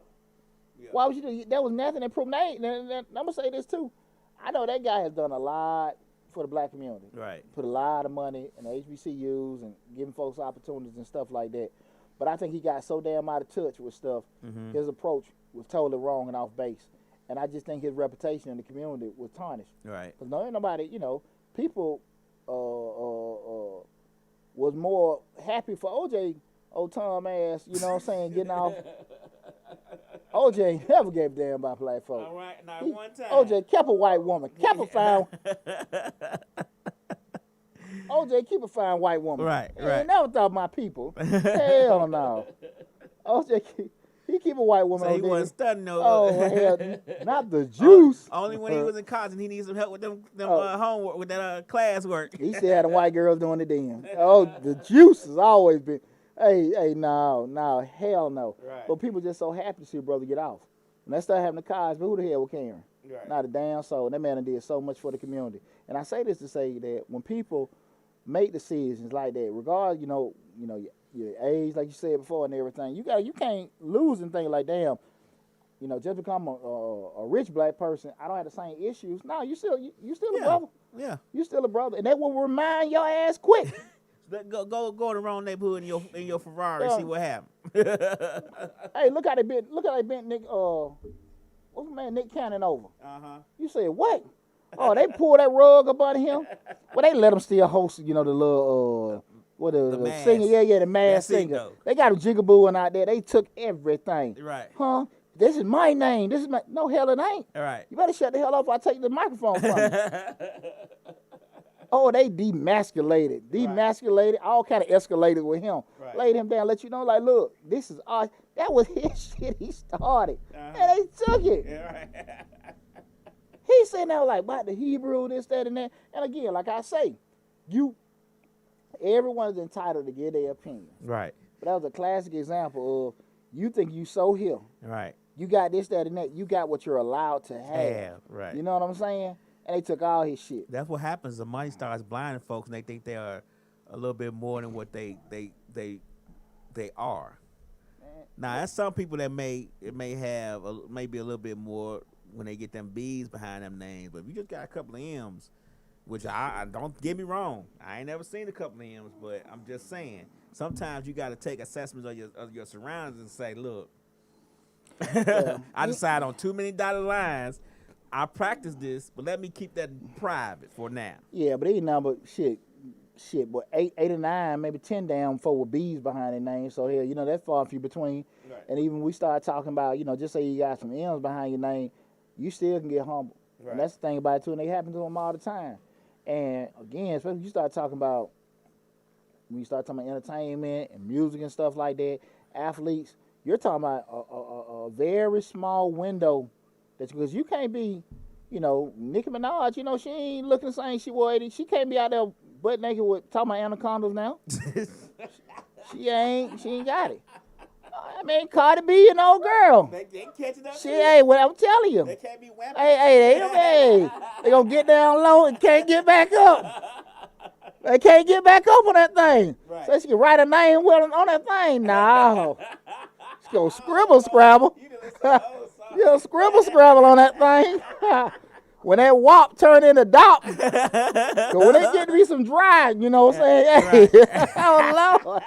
Yeah. Why would you do? There was nothing that proved. I'm gonna say this too. I know that guy has done a lot for the black community. Right. Put a lot of money in the HBCUs and giving folks opportunities and stuff like that. But I think he got so damn out of touch with stuff. Mm-hmm. His approach was totally wrong and off base. And I just think his reputation in the community was tarnished. Right. Because no, ain't nobody, you know, people was more happy for OJ, old Tom ass, you know what I'm saying, getting off. OJ ain't never gave a damn about black folk. All right, not one time. OJ kept a white woman, kept a fine. OJ keep a fine white woman. Right, He right. ain't never thought my people. Hell no. OJ he keep a white woman. So he OJ. wasn't studying no. Oh hell, not the juice. Only when he was in college and he needed some help with them homework, with that class work. He still had the white girls doing the damn. Oh, the juice has always been. Hey, no, hell no. Right. But people just so happy to see a brother get off. When they start having the cars, but who the hell was caring? Right. Not a damn soul. That man did so much for the community. And I say this to say that when people make decisions like that, regardless, you know, your age, like you said before, and everything, you can't lose and think like, damn, you know, just become a rich black person, I don't have the same issues. No, you still a brother. Yeah. You still a brother, and that will remind your ass quick. Go in the wrong neighborhood in your Ferrari, Yeah. see what happened. Hey, look how they bent Nick. What's my man Nick Cannon over? You said what? Oh, they pulled that rug up under him. Well, they let him still host, you know, the little the mask. singer, the mask That's it, singer. though. They got him jigabooing out there. They took everything. Right. Huh? This is my name. This is my no hell it ain't. All right. You better shut the hell up or I take the microphone from you. Oh, they demasculated, all kind of escalated with him. Right. Laid him down, let you know, like, look, this is ours. That was his shit he started. And they took it. Yeah, right. He's sitting there like, about the Hebrew, this, that, and that. And again, like I say, everyone's entitled to give their opinion. Right. But that was a classic example of you think you so here. Right. You got this, that, and that. You got what you're allowed to have. Right. You know what I'm saying? And they took all his shit. That's what happens. The money starts blinding folks, and they think they are a little bit more than what they are. Now, that's some people that may have maybe a little bit more when they get them B's behind them names. But if you just got a couple of M's, which I don't get me wrong, I ain't never seen a couple of M's, but I'm just saying sometimes you got to take assessments of your surroundings and say, look, I decide on too many dotted lines. I practice this, but let me keep that private for now. Yeah, but ain't nothing but shit. shit, but eight or nine, maybe 10 damn folk with B's behind their name. So hell, that's far and few between. Right. And even we start talking about, just say you got some M's behind your name, you still can get humble. Right. And that's the thing about it too, and they happen to them all the time. And again, especially when you start talking about entertainment and music and stuff like that, athletes, you're talking about a very small window because you can't be, Nicki Minaj, she ain't looking the same she was. She can't be out there butt naked with talking about anacondas now. she ain't got it. I mean, Cardi B, girl. They catching up. She ain't what I'm telling you. They can't be wamping. They gonna get down low and can't get back up. They can't get back up on that thing. Right. So she can write a name on that thing. No. She gonna scribble scrabble. You done listen to the old song. You scribble scrabble on that thing. When that wop turn into dop. So when it get to be some dry, you know what I'm saying? Hey, oh Lord.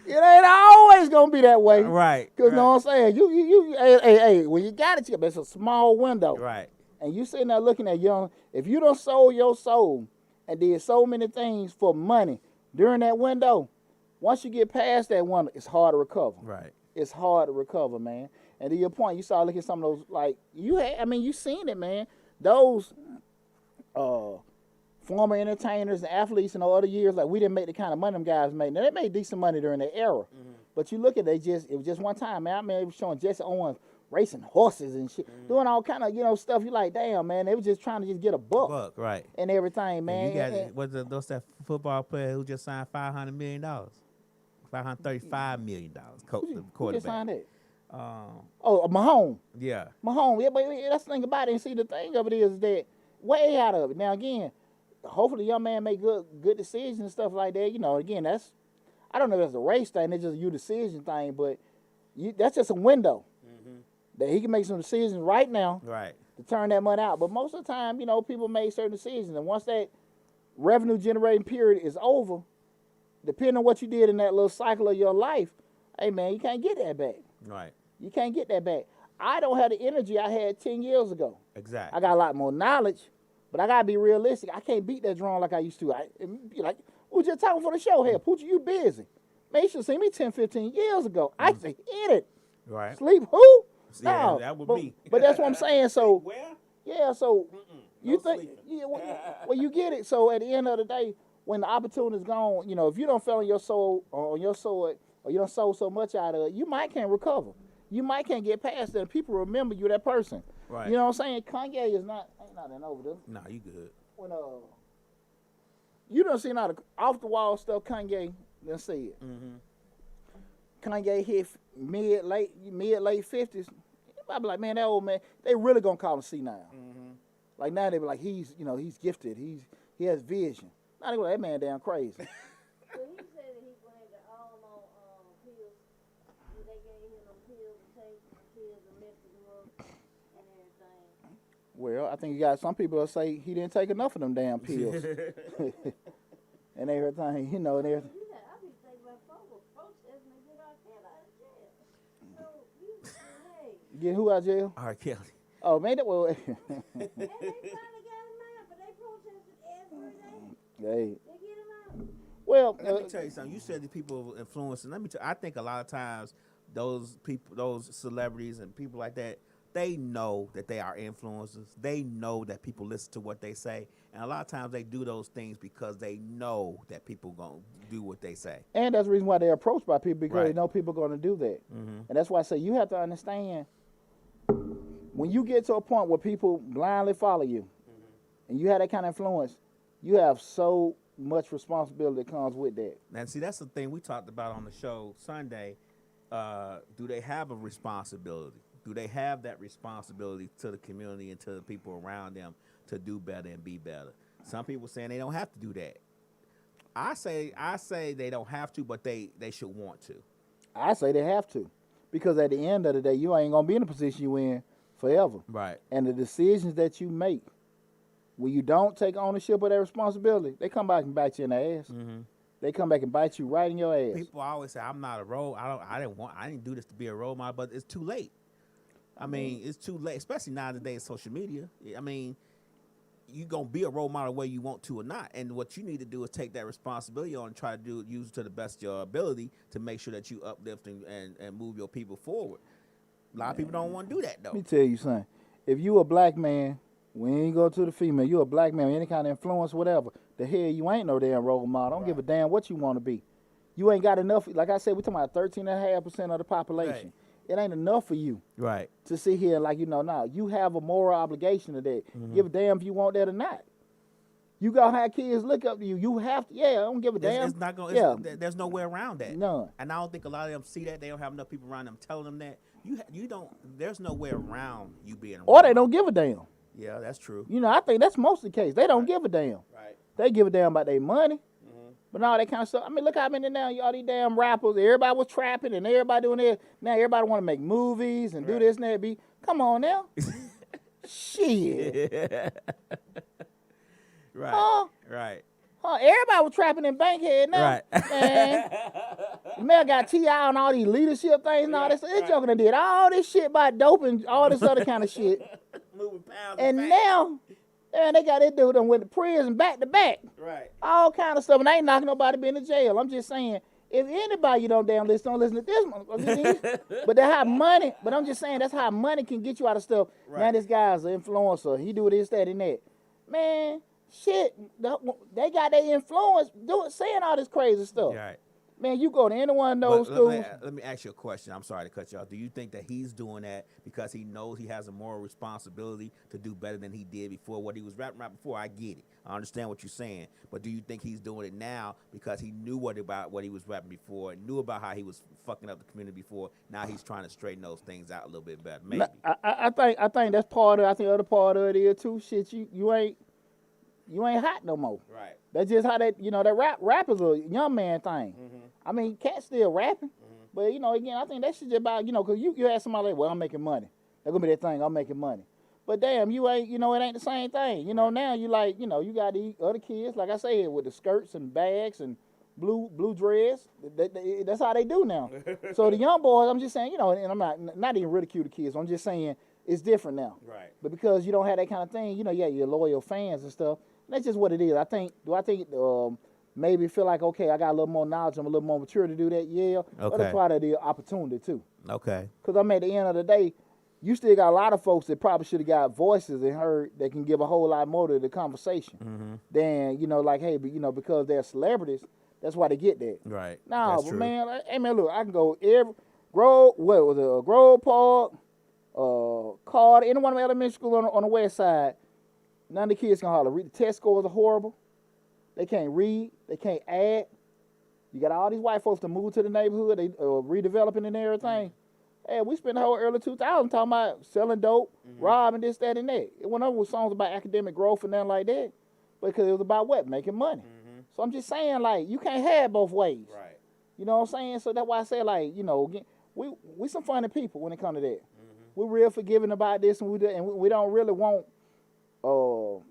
It ain't always gonna be that way. Right. Cause you know what I'm saying? You hey, when you got it, it's a small window. Right. And you sitting there looking at if you done sold your soul and did so many things for money during that window, once you get past that window, it's hard to recover. Right. It's hard to recover, man. And to your point, you start looking at some of those, like, you seen it, man. Those former entertainers and athletes in the other years, like, we didn't make the kind of money them guys made. Now, they made decent money during their era. Mm-hmm. But you look at it was just one time, man. I mean, it was showing Jesse Owens racing horses and shit, doing all kind of, stuff. You like, damn, man, they was just trying to just get a buck. Right. And everything, man. And you got, what's that football player who just signed $500 million? $535 million. Who just signed that? Um, Mahomes. Yeah. Mahomes. Yeah, but that's the thing about it. And see, the thing of it is that way out of it. Now, again, hopefully the young man make good decisions and stuff like that. Again, I don't know if that's a race thing. It's just a you decision thing, but that's just a window that he can make some decisions right now to turn that money out. But most of the time, people make certain decisions, and once that revenue generating period is over, depending on what you did in that little cycle of your life, hey, man, you can't get that back. Right. You can't get that back. I don't have the energy I had 10 years ago. Exactly. I got a lot more knowledge, but I got to be realistic. I can't beat that drum like I used to. Be like, we were just talking for the show here. Poochie, you busy. Man, you should see me 10, 15 years ago. I used to hit it. Right. Sleep who? Yeah, No. that would be. But that's what I'm saying. So, Where? yeah, so you No think, sleeping. yeah, well, you get it. So at the end of the day, when the opportunity is gone, if you don't feel on your soul, or you don't sold so much out of it, you might can't recover. You might can't get past that. People remember you that person. Right. You know what I'm saying? Kanye ain't nothing over there. No, you good. When you done seen all the off the wall stuff Kanye done said. Mm-hmm. Kanye hit mid late 50s. I be like, man, that old man, they really gonna call him senile. Mm-hmm. Like now they be like, he's gifted. He has vision. Now they go, that man damn crazy. So he said that he blamed it all on pills. They gave him them pills to take, pills to mess him up and everything. Well, I think you got some people that say he didn't take enough of them damn pills. And everything, and everything. I be thinking about folks protesting to get our cat out of jail. So hey. Get who out of jail? R. Kelly. Oh, man, that was. And they finally got him out, but they protested every day. Hey. They get him out. Well, Let me tell you something. You said the people influencing. Let me tell. I think a lot of times those people, those celebrities and people like that, they know that they are influencers. They know that people listen to what they say, and a lot of times they do those things because they know that people gonna do what they say. and that's the reason why they're approached by people, because they Right. know people are going to do that. Mm-hmm. And that's why I say you have to understand, when you get to a point where people blindly follow you, and you have that kind of influence, you have so much responsibility that comes with that. And see, that's the thing we talked about on the show Sunday. Do they have a responsibility? Do they have that responsibility to the community and to the people around them to do better and be better? Some people saying they don't have to do that. I say they don't have to, but they should want to. I say they have to, because at the end of the day, you ain't going to be in the position you in forever. Right. And the decisions that you make, when you don't take ownership of that responsibility, they come back and bite you in the ass. Mm-hmm. They come back and bite you right in your ass. People always say I'm not a role. I didn't do this to be a role model, but it's too late. I mean, it's too late, especially nowadays social media. I mean, you're going to be a role model whether you want to or not. And what you need to do is take that responsibility on and try to use it to the best of your ability to make sure that you uplift and move your people forward. A lot of people don't want to do that, though. Let me tell you something. If you a black man, we ain't go to the female, you a black man with any kind of influence, whatever, the hell you ain't no damn role model. Don't give a damn what you want to be. You ain't got enough. Like I said, we talking about 13.5% of the population. Right. It ain't enough for you Right. to sit here and now you have a moral obligation to that. Give a damn if you want that or not. You gotta have kids look up to you. You have to. Yeah, I don't give a damn. It's not going. There's no way around that. None. And I don't think a lot of them see that. They don't have enough people around them telling them that. You don't. There's no way around you being. Or they don't give a damn. Yeah, that's true. I think that's most of the case. They don't give a damn. Right. They give a damn about their money. But all that kind of stuff. I mean, look how many now all these damn rappers. Everybody was trapping and everybody doing this. Now everybody want to make movies and do this and that. Come on now. Shit. Right. Right. Everybody was trapping in Bankhead now. Right. Man, got T.I. on all these leadership things and all this. This joker done did all this shit about dope and all this other kind of shit. Moving pounds. And now, man, they got this dude done went to prison back to back. Right. All kind of stuff. And I ain't knocking nobody being in jail. I'm just saying, if anybody you don't listen to this motherfucker. But that's how money, but I'm just saying that's how money can get you out of stuff. Right. Now this guy's an influencer. He do this, that, and that. Man, shit, they got their influence saying all this crazy stuff. Right. Man, you go to any one of those But schools. let me ask you a question. I'm sorry to cut you off. Do you think that he's doing that because he knows he has a moral responsibility to do better than he did before? What he was rapping about before, I get it. I understand what you're saying. But do you think he's doing it now because he knew about what he was rapping before, knew about how he was fucking up the community before? Now he's trying to straighten those things out a little bit better. Maybe. I think that's part of it. I think the other part of it is too. Shit, you ain't hot no more. Right. That's just how that rap is a young man thing. I mean, Cat's still rapping, but again, I think that shit just about because you ask somebody like, well, I'm making money. That's gonna be that thing. I'm making money. But damn, you ain't, it ain't the same thing. Now you like, you got these other kids, like I said, with the skirts and bags and blue dreads. That's how they do now. So the young boys, I'm just saying, and I'm not even ridicule the kids. I'm just saying it's different now. Right. But because you don't have that kind of thing, your loyal fans and stuff. That's just what it is. I think maybe feel like, okay, I got a little more knowledge, I'm a little more mature to do that, yeah. Okay. But that's part of the opportunity too. Okay. Because at the end of the day, you still got a lot of folks that probably should have got voices and heard that can give a whole lot more to the conversation than, like, hey, but, because they're celebrities, that's why they get that. Right. No, That's but true. man, hey man, look, I can go Grove Park, Carter, any one of the elementary school on the west side. None of the kids can hardly read. The test scores are horrible. They can't read. They can't add. You got all these white folks that move to the neighborhood. They redeveloping and everything. Hey, we spent the whole early 2000s talking about selling dope, robbing this, that, and that. It went over with songs about academic growth and nothing like that. Because it was about what? Making money. So I'm just saying, like, you can't have both ways. Right. You know what I'm saying? So that's why I say, like, we some funny people when it comes to that. We're real forgiving about this, and we don't really want real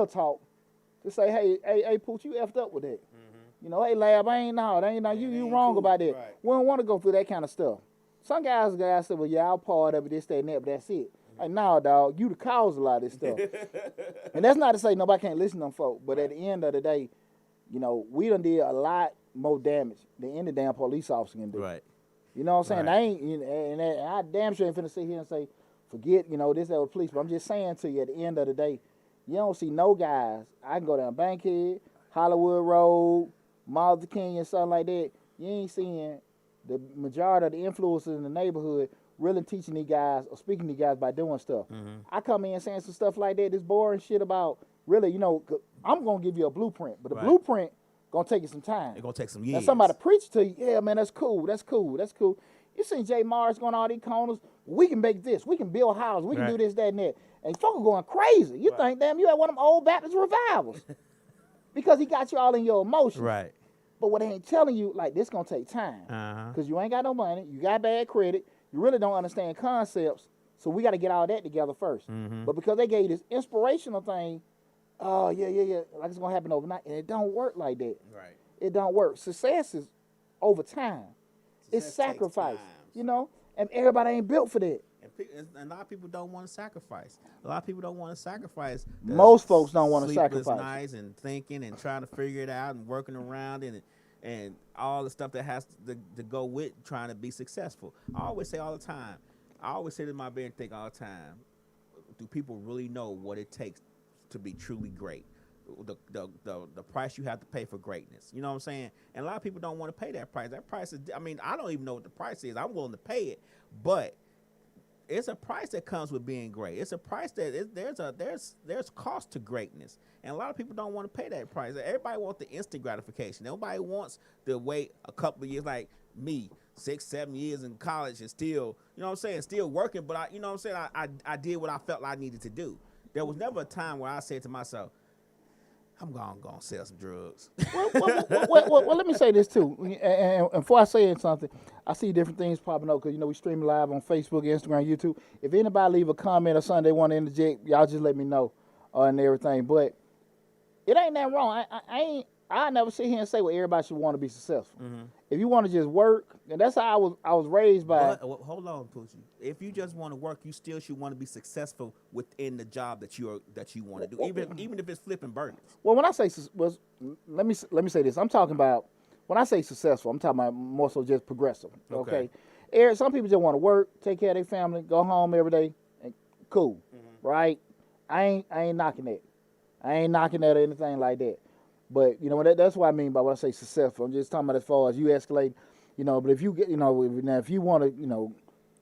talk to say, hey, Pooch, you effed up with that. Hey, Lab, you wrong cool. about that. Right. We don't want to go through that kind of stuff. Some guys say, well, yeah, I'm part of it, this, that, and that, but that's it. Like, nah, dog, you the cause of a lot of this stuff. And that's not to say nobody can't listen to them folk, but at the end of the day, we done did a lot more damage than any damn police officer can do. Right. You know what I'm saying? Right. I ain't, and I damn sure ain't finna sit here and say, forget, this, that, with police. But I'm just saying to you, at the end of the day, you don't see no guys. I can go down Bankhead, Hollywood Road, Martin Luther King, and something like that. You ain't seeing the majority of the influencers in the neighborhood really teaching these guys or speaking to these guys by doing stuff. I come in saying some stuff like that, this boring shit about really, I'm gonna give you a blueprint, but the blueprint gonna take you some time. It's gonna take some Now years. somebody preach to you, yeah, man, that's cool. You seen Jay Mars going all these corners. We can make this. We can build houses. We can do this, that, and that. And folks are going crazy. You think, damn, you at one of them old Baptist revivals. Because he got you all in your emotions. Right. But what they ain't telling you, like, this going to take time. Because you ain't got no money. You got bad credit. You really don't understand concepts. So we got to get all that together first. But because they gave you this inspirational thing, oh, yeah, like it's going to happen overnight. And it don't work like that. Right. It don't work. Success is over time. It's Success takes sacrifice, time. and everybody ain't built for that. And and a lot of people don't want to sacrifice. A lot of people don't want to sacrifice. the Most folks don't want to sleepless sacrifice. nights and thinking and trying to figure it out and working around it and all the stuff that has to go with trying to be successful. I always say all the time. I always say to my bear and think all the time. Do people really know what it takes to be truly great? The price you have to pay for greatness. You know what I'm saying? And a lot of people don't want to pay that price. That price is, I mean, I don't even know what the price is. I'm willing to pay it, but it's a price that comes with being great. It's a price that there's cost to greatness, and a lot of people don't want to pay that price. Everybody wants the instant gratification. Nobody wants to wait a couple of years, like me, 6-7 years in college and still, you know what I'm saying, still working. But you know what I'm saying, I did what I felt I needed to do. There was never a time where I said to myself, I'm gonna sell some drugs. Well, let me say this too. And before I say something, I see different things popping up because we stream live on Facebook, Instagram, YouTube. If anybody leave a comment or something they want to interject, y'all just let me know and everything. But it ain't that wrong. I never sit here and say, well, everybody should want to be successful. Mm-hmm. If you want to just work, and that's how I was raised by. But, hold on, Poochie. If you just want to work, you still should want to be successful within the job that you want to do, even if it's flipping burgers. Well, when I say let me say this. I'm talking about when I say successful, I'm talking about more so just progressive. Okay. Some people just want to work, take care of their family, go home every day, and cool, right? I ain't knocking that. I ain't knocking that or anything like that. But that's what I mean by when I say successful. I'm just talking about as far as you escalate, But if you get, if you want to,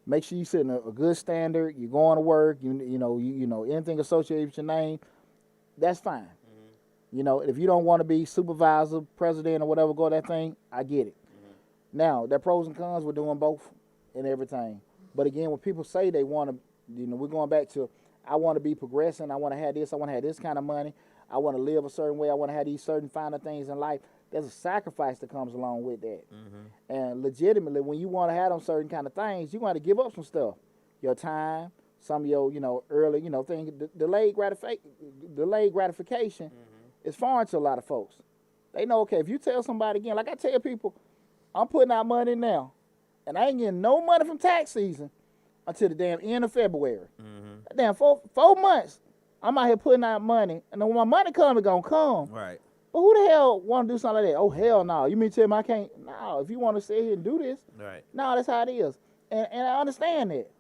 make sure you set a good standard. You're going to work. Anything associated with your name, that's fine. If you don't want to be supervisor, president, or whatever, go that thing, I get it. Now, there are pros and cons. We're doing both and everything. But again, when people say they want to, we're going back to, I want to be progressing. I want to have this. I want to have this kind of money. I want to live a certain way. I want to have these certain finer things in life. There's a sacrifice that comes along with that. And legitimately, when you want to have them certain kind of things, you want to give up some stuff. Your time, some of your, early, things. Delayed gratification is foreign to a lot of folks. They know, okay, if you tell somebody again, like I tell people, I'm putting out money now, and I ain't getting no money from tax season until the damn end of February. Damn, 4 months. I'm out here putting out money, and then when my money comes, it's going to come. Right. But who the hell want to do something like that? Oh, hell no. You mean to tell me I can't? No, if you want to sit here and do this, Right. no, that's how it is. And I understand that.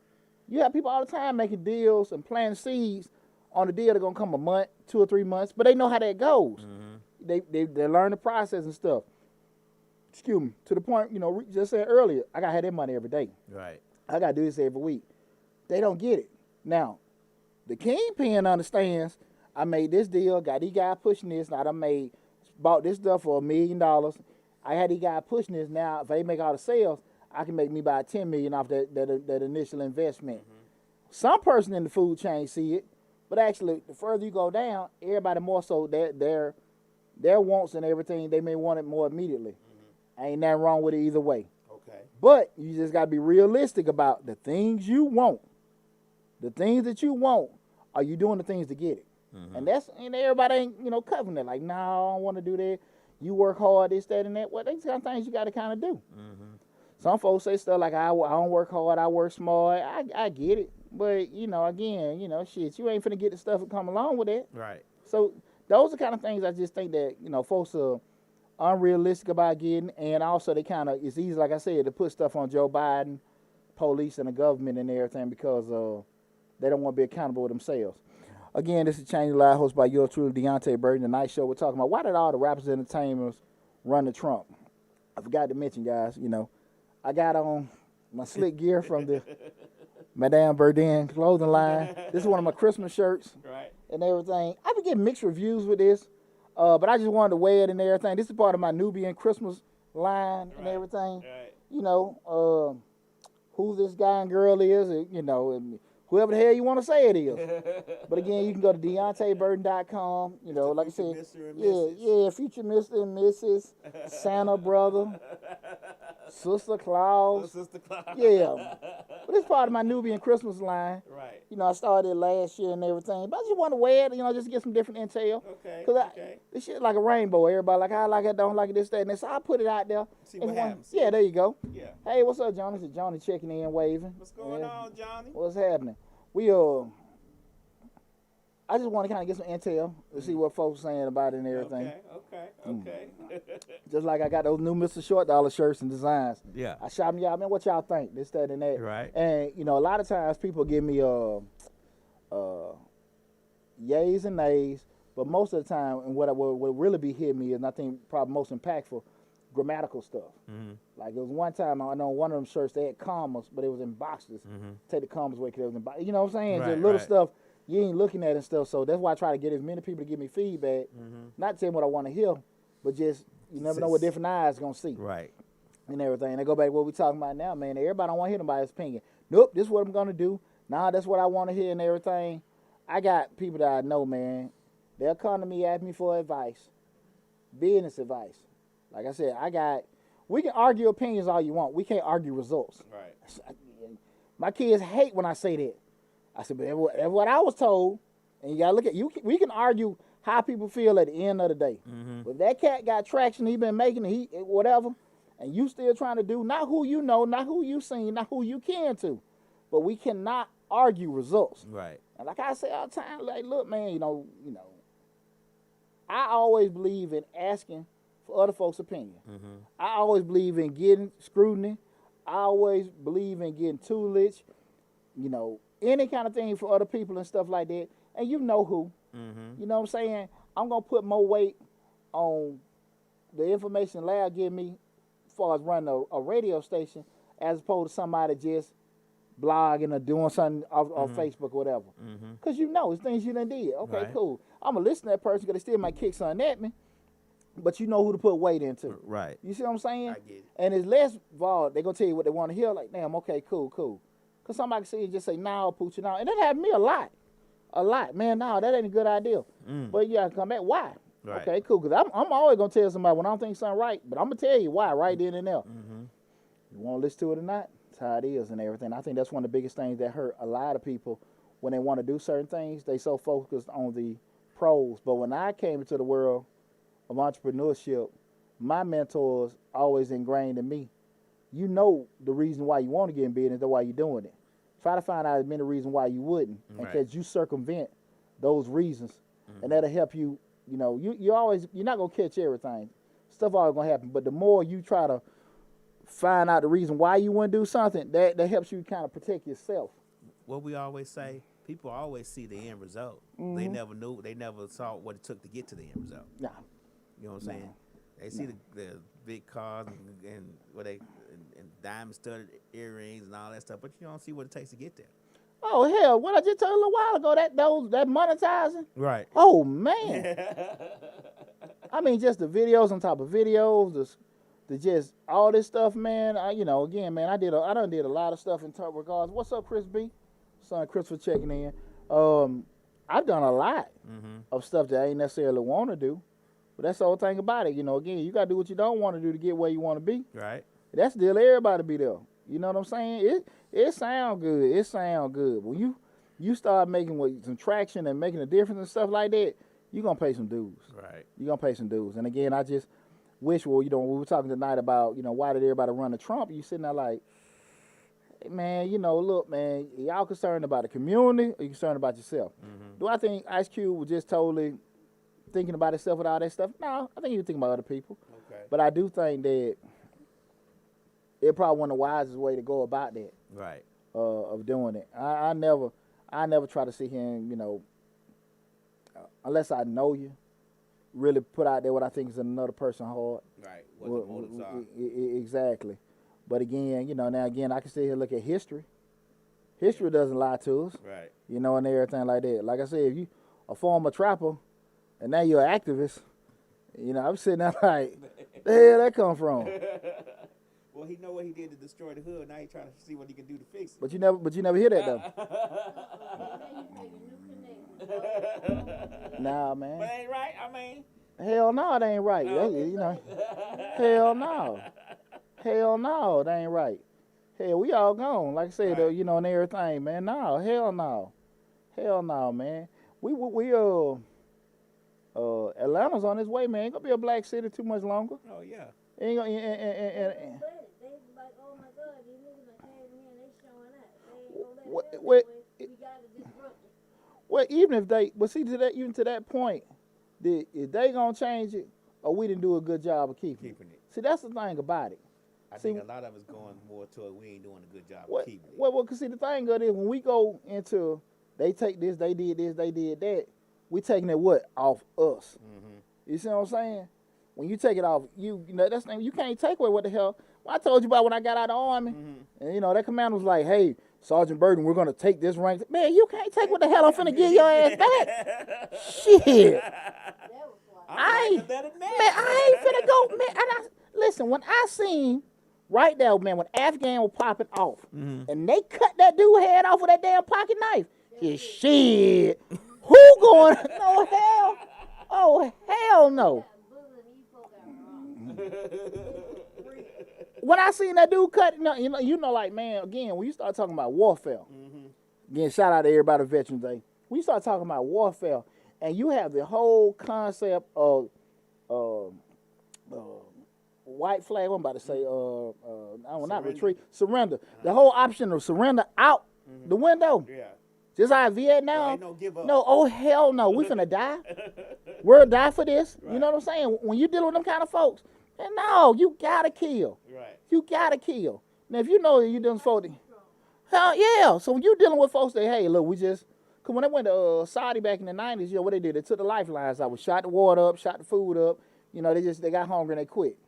You have people all the time making deals and planting seeds on a deal that's going to come a month, 2 or 3 months, but they know how that goes. They learn the process and stuff. Excuse me. To the point, just said earlier, I got to have that money every day. Right. I got to do this every week. They don't get it. Now, the kingpin understands, I made this deal, got these guys pushing this, now I bought this stuff for $1 million. I had these guys pushing this, now if they make all the sales, I can make me about $10 million off that initial investment. Some person in the food chain see it, but actually, the further you go down, everybody more so, their wants and everything, they may want it more immediately. Ain't nothing wrong with it either way. Okay. But you just got to be realistic about the things you want. The things that you want, are you doing the things to get it? And everybody ain't, covering it. Like, no, I don't want to do that. You work hard, this, that, and that. Well, these kind of things you got to kind of do. Some folks say stuff like, I don't work hard, I work smart. I get it. But, again, shit, you ain't finna get the stuff that come along with it. Right. So those are kind of things I just think that, folks are unrealistic about getting. And also it's easy, like I said, to put stuff on Joe Biden, police, and the government and everything because they don't want to be accountable with themselves. Again, this is Change Live, hosted by yours truly, Deonte Burden. Tonight show, we're talking about why did all the rappers and entertainers run to Trump? I forgot to mention, guys, I got on my slick gear from the Madame Burden clothing line. This is one of my Christmas shirts and everything. I've been getting mixed reviews with this, but I just wanted to wear it and everything. This is part of my Nubian Christmas line and everything. Who this guy and girl is, and whoever the hell you want to say it is. But again, you can go to DeonteBurden.com. Like I said, Mr. and Mrs. future Mr. and Mrs. Santa brother. Sister Claus. Sister Claus. Yeah. But it's part of my Nubian Christmas line. Right. You know, I started it last year and everything. But I just want to wear it, you know, just to get some different intel. Okay. Because Okay. this shit like a rainbow. Everybody like, I like it, don't like it, this, that, and this. So I put it out there. See what happens. Yeah, there you go. Yeah. Hey, what's up, Johnny? This is Johnny checking in, waving. What's going on, Johnny? What's happening? We I just want to kind of get some intel to see what folks saying about it and everything. Okay. Just like I got those new Mr. Short Dollar shirts and designs. Yeah. I shot them, y'all, man, what y'all think? This, that, and that. Right. And, you know, a lot of times people give me yays and nays, but most of the time, and what really be hitting me is, and I think probably most impactful, grammatical stuff. Mm-hmm. Like, it was one time, I know one of them shirts, they had commas, but it was in boxes. Mm-hmm. Take the commas away because it was in boxes. You know what I'm saying? Right, Just little right. stuff you ain't looking at and stuff. So that's why I try to get as many people to give me feedback. Mm-hmm. Not tell me what I want to hear, but just, you never know what different eyes going to see. Right. And everything. And I go back to what we talking about now, man. Everybody don't want to hear nobody's opinion. Nope, this is what I'm going to do. Nah, that's what I want to hear and everything. I got people that I know, man. They'll come to me, ask me for advice. Business advice. Like I said, we can argue opinions all you want. We can't argue results. Right. My kids hate when I say that. I said, but that's what I was told. And you got to look at, we can argue how people feel at the end of the day. Mm-hmm. But if that cat got traction, he been making whatever, and you still trying to do, not who you know, not who you seen, not who you can to, but we cannot argue results. Right. And like I say all the time, like, look, man, you know, I always believe in asking for other folks' opinion. Mm-hmm. I always believe in getting scrutiny. I always believe in getting tutelage, any kind of thing for other people and stuff like that. And you know who. Mm-hmm. You know what I'm saying? I'm going to put more weight on the information Lab give me as far as running a radio station as opposed to somebody just blogging or doing something off Facebook or whatever. Because it's things you done did. Okay, Right. cool. I'm going to listen to that person because they still might kick something at me, but you know who to put weight into. Right. You see what I'm saying? I get it. And it's less involved. They're going to tell you what they want to hear. Like, damn, okay, cool. Because somebody can say, just say, nah, pooch it out. And that happened to me a lot. Man, nah, that ain't a good idea. But you got to come back. Why? Right. Okay, cool. Because I'm always going to tell somebody when I don't think something right, but I'm going to tell you why right then and there. You want to listen to it or not? That's how it is and everything. I think that's one of the biggest things that hurt a lot of people when they want to do certain things. They so focused on the pros. But when I came into the world of entrepreneurship, my mentors always ingrained in me. You know the reason why you want to get in business, that's why you're doing it. Try to find out as many reasons why you wouldn't, and Right. because you circumvent those reasons, and that'll help you. You're not gonna catch everything. Stuff always gonna happen, but the more you try to find out the reason why you wouldn't do something, that helps you kind of protect yourself. What we always say, people always see the end result. They never saw what it took to get to the end result. Nah, You know what I'm saying? They see the big cars and what they and diamond studded earrings and all that stuff, but you don't see what it takes to get there. oh hell, what I just told you a little while ago, that monetizing. Right. Oh man, I mean just the videos on top of videos, the just all this stuff, man. Again, man, I done did a lot of stuff in regards. What's up, Chris B? Son, Chris for checking in. I've done a lot of stuff that I ain't necessarily want to do, but that's the whole thing about it. Again, you gotta do what you don't want to do to get where you want to be. Right. That's still everybody be there. You know what I'm saying? It sound good. It sound good. When you start making some traction and making a difference and stuff like that, you're gonna pay some dues. Right. You're gonna pay some dues. And again, I just wish, when we were talking tonight about, why did everybody run to Trump? You sitting there like, hey, man, look, man, y'all concerned about the community or you concerned about yourself? Do I think Ice Cube was just totally thinking about himself with all that stuff? No, I think he was thinking about other people. Okay. But I do think that it probably wasn't the wisest way to go about that, Right. of doing it. I never try to sit here and, unless I know you, really put out there what I think is in another person's heart. Right. What the motives are. Exactly. But again, now again, I can sit here and look at history. History doesn't lie to us, Right. and everything like that. Like I said, if you a former trapper and now you're an activist, I'm sitting there like, the hell that come from? Well, he know what he did to destroy the hood. Now he trying to see what he can do to fix it. But you never hear that though. Nah, man. But ain't right. I mean, Hell no, it ain't right. No. Hell no. Hell no, that ain't right. Hell, we all gone. Like I said, Right. you know, and everything, man. No, hell no. Hell no, man. We Atlanta's on its way, man. Ain't gonna be a black city too much longer. Oh yeah. Ain't gonna, They like, oh my God, these niggas are came here and they showing up. They ain't gonna let it go What- that way. We gotta disrupt it. well, even if they, but see, even to that point, if they gonna change it, or we didn't do a good job of keeping it. See, that's the thing about it. I See, think a lot of us going more toward we ain't doing a good job What, of keeping it. well, cause see, the thing of it is when we go into, they take this, they did this, they did that, we taking it what off us. You see what I'm saying? When you take it off, you know that's the thing, you can't take away what the hell. Well, I told you about when I got out of the army, and you know that commander was like, "Hey, Sergeant Burden, we're gonna take this rank." Man, you can't take what the hell I'm finna give your ass back. Shit, That was why. I ain't, Better than that. man, I ain't finna go, man. Listen, when I seen right there, man, when Afghan was popping off, and they cut that dude head off with that damn pocket knife. Shit, who going? No hell. Oh hell no. Boozing, these folk got robbed. When I seen that dude cut, you know, like, man, again, when you start talking about warfare, again, shout out to everybody Veterans Day. When you start talking about warfare, and you have the whole concept of white flag, what I'm about to say, not retreat, surrender. The whole option of surrender out the window. Yeah. Just like Vietnam. Ain't no give up. No, oh hell no, we finna die. We'll die for this. You know what I'm saying? When you deal with them kind of folks, man, no, you gotta kill. Right. You gotta kill. Now, if you know that you done for the, hell yeah. So when you dealing with folks that, hey, look, cause when they went to Saudi back in the 90s, you know what they did? They took the lifelines out, shot the water up, shot the food up. You know, they got hungry and they quit.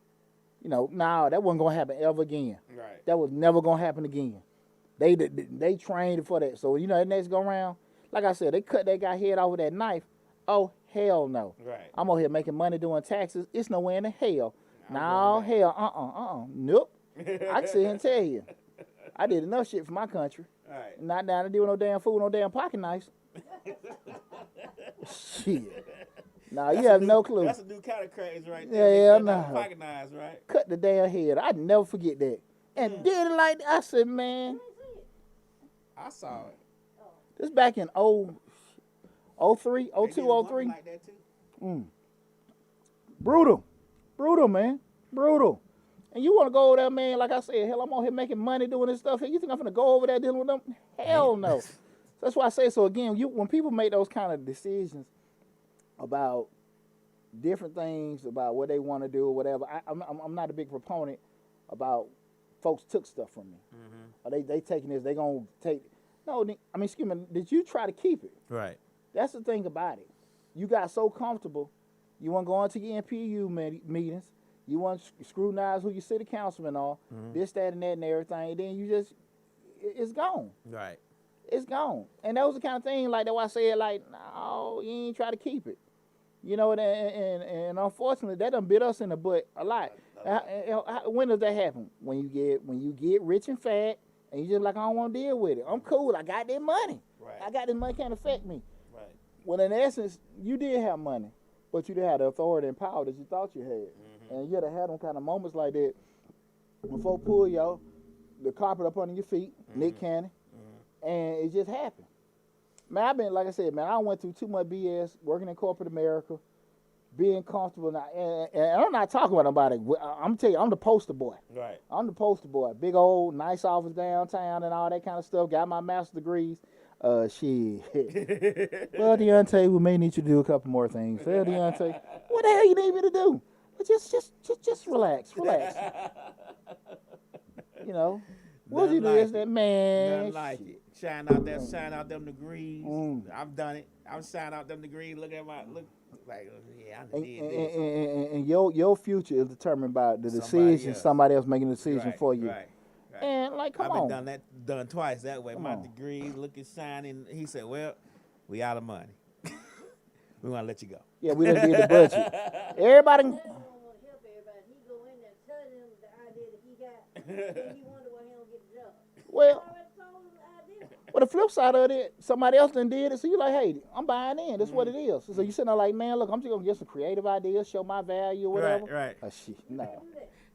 You know, no, that wasn't gonna happen ever again. Right. That was never gonna happen again. They trained for that. So you know, that next go round, like I said, they cut that guy head off with that knife. Oh hell no. Right. I'm over here making money doing taxes. It's nowhere in the hell. I'm No, going hell, nope. I can sit here and tell you. I did enough shit for my country. Right. Not down to deal with no damn food, no damn pocket knives. Shit. Nah, you have no clue. That's a new kind of craze right Yeah, there. yeah, They cut down nah. pocket knives, right? Cut the damn head. I'd never forget that. And did it like that. I said, man, I saw it. this back in 03, They 02, did one 03. like that too. Brutal, man. Brutal. And you want to go over there, man, like I said, hell, I'm out here making money doing this stuff. You think I'm going to go over there dealing with them? Hell no. That's why I say, so again, when people make those kind of decisions about different things, about what they want to do or whatever, I'm not a big proponent about folks took stuff from me. Or they taking this, they going to take, no, I mean, excuse me, did you try to keep it? Right. That's the thing about it. You got so comfortable, you want to go into your MPU meetings, you want to scrutinize who your city councilmen are, this, that, and that, and everything, and then you just, it's gone. Right. It's gone. And that was the kind of thing, like, that why I said, like, no, you ain't try to keep it. You know, and unfortunately, that done bit us in the butt a lot. When does that happen? When you get rich and fat, and you just like, I don't want to deal with it. I'm cool. I got that money. Right. I got this money, can't affect me. Right. When in essence, you did have money, but you didn't have the authority and power that you thought you had. And you had to have them kind of moments like that when folk pull the carpet up under your feet, Nick Cannon, and it just happened. Man, I've been, like I said, man, I went through too much BS working in corporate America, being comfortable. Now, and I'm not talking about nobody. I'm telling you, I'm the poster boy. Right. I'm the poster boy. Big old, nice office downtown and all that kind of stuff. Got my master's degrees. Shit. Well, Deonte, we may need you to do a couple more things. Well, Deonte, what the hell you need me to do? But just relax. You know, what you do Nothing is like that, man. Nothing like it. Shine out them degrees. I've done it. I'm shining out them degrees. Look like, yeah, I did this. And your future is determined by the decision else. somebody else making a decision Right, for you. Right. And like, come I've on. been done twice that way. Come My on. degree looking shining. He said, "Well, we out of money. We want to let you go." Yeah, we done did the budget. Everybody. That don't want to help everybody. He go in there, tell them the idea that he got, and he wonder why he don't get the job. Well, I already told him the idea. But the flip side of it, somebody else done did it, so you like, hey, I'm buying in. That's what it is. So you sitting there like, man, look, I'm just gonna get some creative ideas, show my value or whatever. Right. Oh shit, no.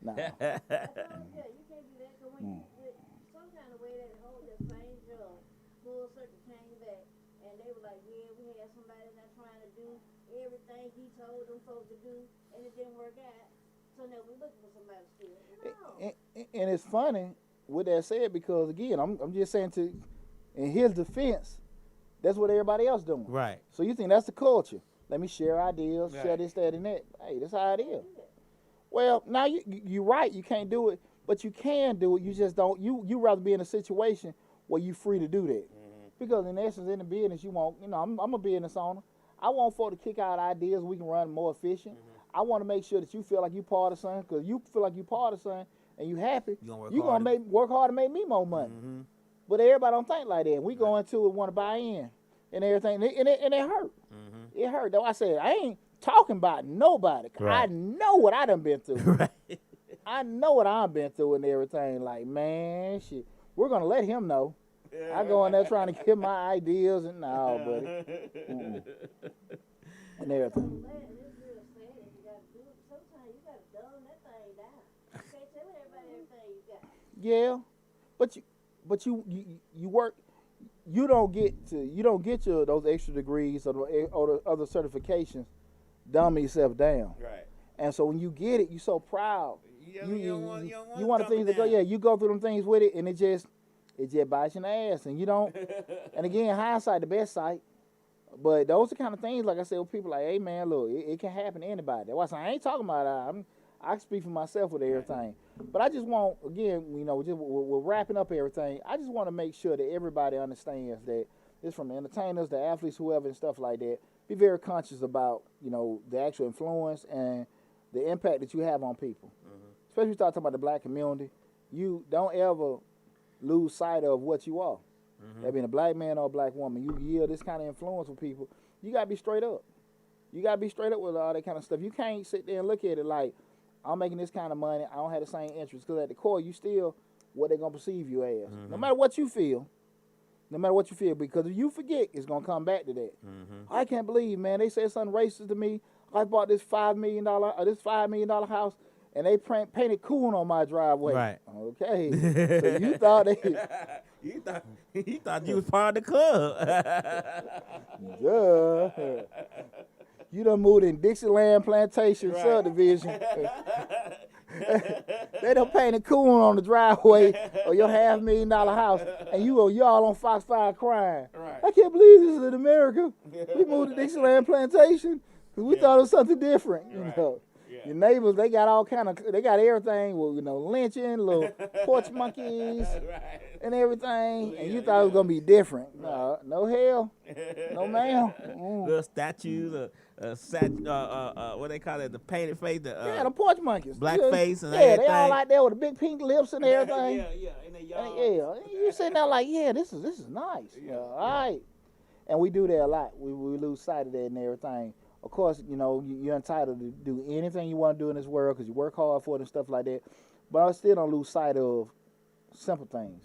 Nah. That's all, yeah, you can't do that. Cause when you with some kind of way that hold that same job, full circle came back, and they were like, yeah, we had somebody not trying to do everything he told them folks to do, and it didn't work out. So now we're looking for somebody still. No. And it's funny with that said because again, I'm just saying to, in his defense, that's what everybody else doing. Right. So you think that's the culture? Let me share ideas, Right. share this, that, and that. Hey, that's how it is. Well, now you're right. You can't do it, but you can do it. You just don't. You rather be in a situation where you're free to do that. Because in essence, in the business, you want. You know, I'm a business owner. I want folk to kick out ideas we can run more efficient. I want to make sure that you feel like you part of something. Because you feel like you part of something and you happy, You gonna work hard to make me more money. But everybody don't think like that. We go into it want to buy in and everything, and it hurt. It hurt. Though I said I ain't talking about nobody. Right. I know what I done been through. Right. I know what I've been through and everything. Like, man, shit, we're gonna let him know. I go in there trying to get my ideas and no, buddy, and everything. It's real sad that you gotta do it. Sometimes you gotta dumb that thing down. You can't tell everybody everything you got. Yeah, but you work. You don't get your those extra degrees or the other certifications. Dumb yourself down. Right. And so when you get it, you're so proud. You want the things to go. Yeah, you go through them things with it, and it just bites you in the ass, and you don't. And again, hindsight the best sight. But those are kind of things, like I said, with people like, hey man, look, it can happen to anybody. That's why I say I ain't talking about I can speak for myself with everything. But I just want, again, you know, we're wrapping up everything. I just want to make sure that everybody understands that it's from the entertainers, the athletes, whoever, and stuff like that. Be very conscious about, you know, the actual influence and the impact that you have on people. Especially when you start talking about the black community. You don't ever lose sight of what you are. That being a black man or a black woman, you yield this kind of influence with people. You got to be straight up. You got to be straight up with all that kind of stuff. You can't sit there and look at it like, I'm making this kind of money, I don't have the same interest. Because at the core, you still what they're going to perceive you as. No matter what you feel. No matter what you feel. Because if you forget, it's going to come back to that. I can't believe, man, they said something racist to me. I bought this $5 million house, and they painted coon on my driveway. Right. Okay. So you thought they... he thought you was part of the club. Duh. You done moved in Dixieland Plantation subdivision. They done painted coon on the driveway of your $500,000 house, and y'all on Fox 5 crying. Right. I can't believe this is in America. We moved to Dixieland Plantation because we thought it was something different. You know, your neighbors they got everything. Well, you know, lynching, little porch monkeys, and everything, and you thought it was gonna be different. No hell, no ma'am. Little statues, what they call it, the painted face, The porch monkeys. black face and everything. everything. They all out there with the big pink lips and everything. And they You sitting there like, this is nice. All right. And we do that a lot. We lose sight of that and everything. Of course, you know, you're entitled to do anything you want to do in this world because you work hard for it and stuff like that. But I still don't lose sight of simple things.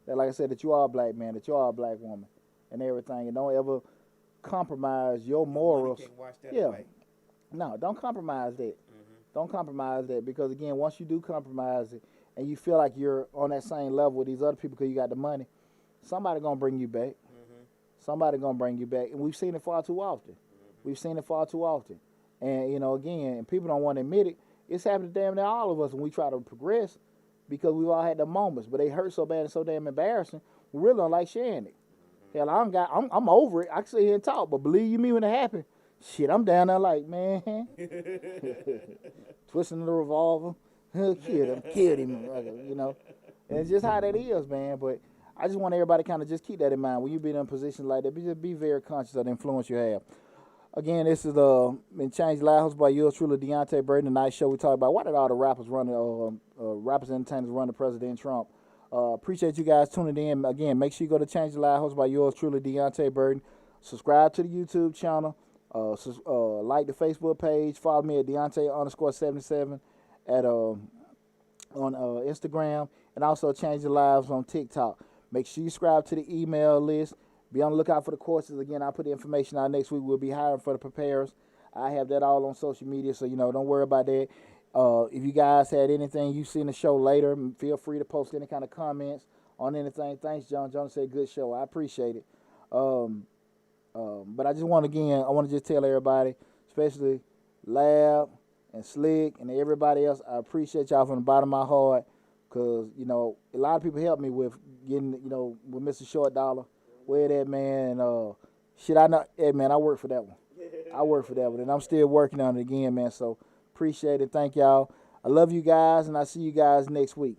That, like I said, that you are a black man, that you are a black woman, and everything. And don't ever compromise your morals. Can't watch that away. No, don't compromise that. Don't compromise that because, again, once you do compromise it and you feel like you're on that same level with these other people because you got the money, somebody going to bring you back. Somebody going to bring you back. And we've seen it far too often. We've seen it far too often. And, you know, again, and people don't want to admit it, it's happened to damn near all of us when we try to progress because we've all had the moments, but they hurt so bad and so damn embarrassing, we really don't like sharing it. Hell, I'm over it. I can sit here and talk, but believe you me when it happened, shit, I'm down there like, man, twisting the revolver, killed him, you know. And it's just how that is, man. But I just want everybody to kind of just keep that in mind when you be in a position like that. Just be very conscious of the influence you have. Again, this is been Change Lives by yours truly, Deonte Burden. Tonight's show we talk about why did all the rappers rappers and entertainers run to President Trump. Appreciate you guys tuning in. Again, make sure you go to Change the Live host by yours truly, Deonte Burden. Subscribe to the YouTube channel. Like the Facebook page. Follow me at Deonte_77 on Instagram. And also Change the Lives on TikTok. Make sure you subscribe to the email list. Be on the lookout for the courses. Again, I'll put the information out next week. We'll be hiring for the preparers. I have that all on social media, so, you know, don't worry about that. If you guys had anything you seen the show later, feel free to post any kind of comments on anything. Thanks, John. John said good show. I appreciate it. But I just want I want to just tell everybody, especially Lab and Slick and everybody else, I appreciate y'all from the bottom of my heart, because, you know, a lot of people helped me with getting, you know, with Mr. Short Dollar. Where that, man? Shit, I know. Hey, man, I work for that one. I work for that one, and I'm still working on it again, man. So appreciate it. Thank y'all. I love you guys, and I'll see you guys next week.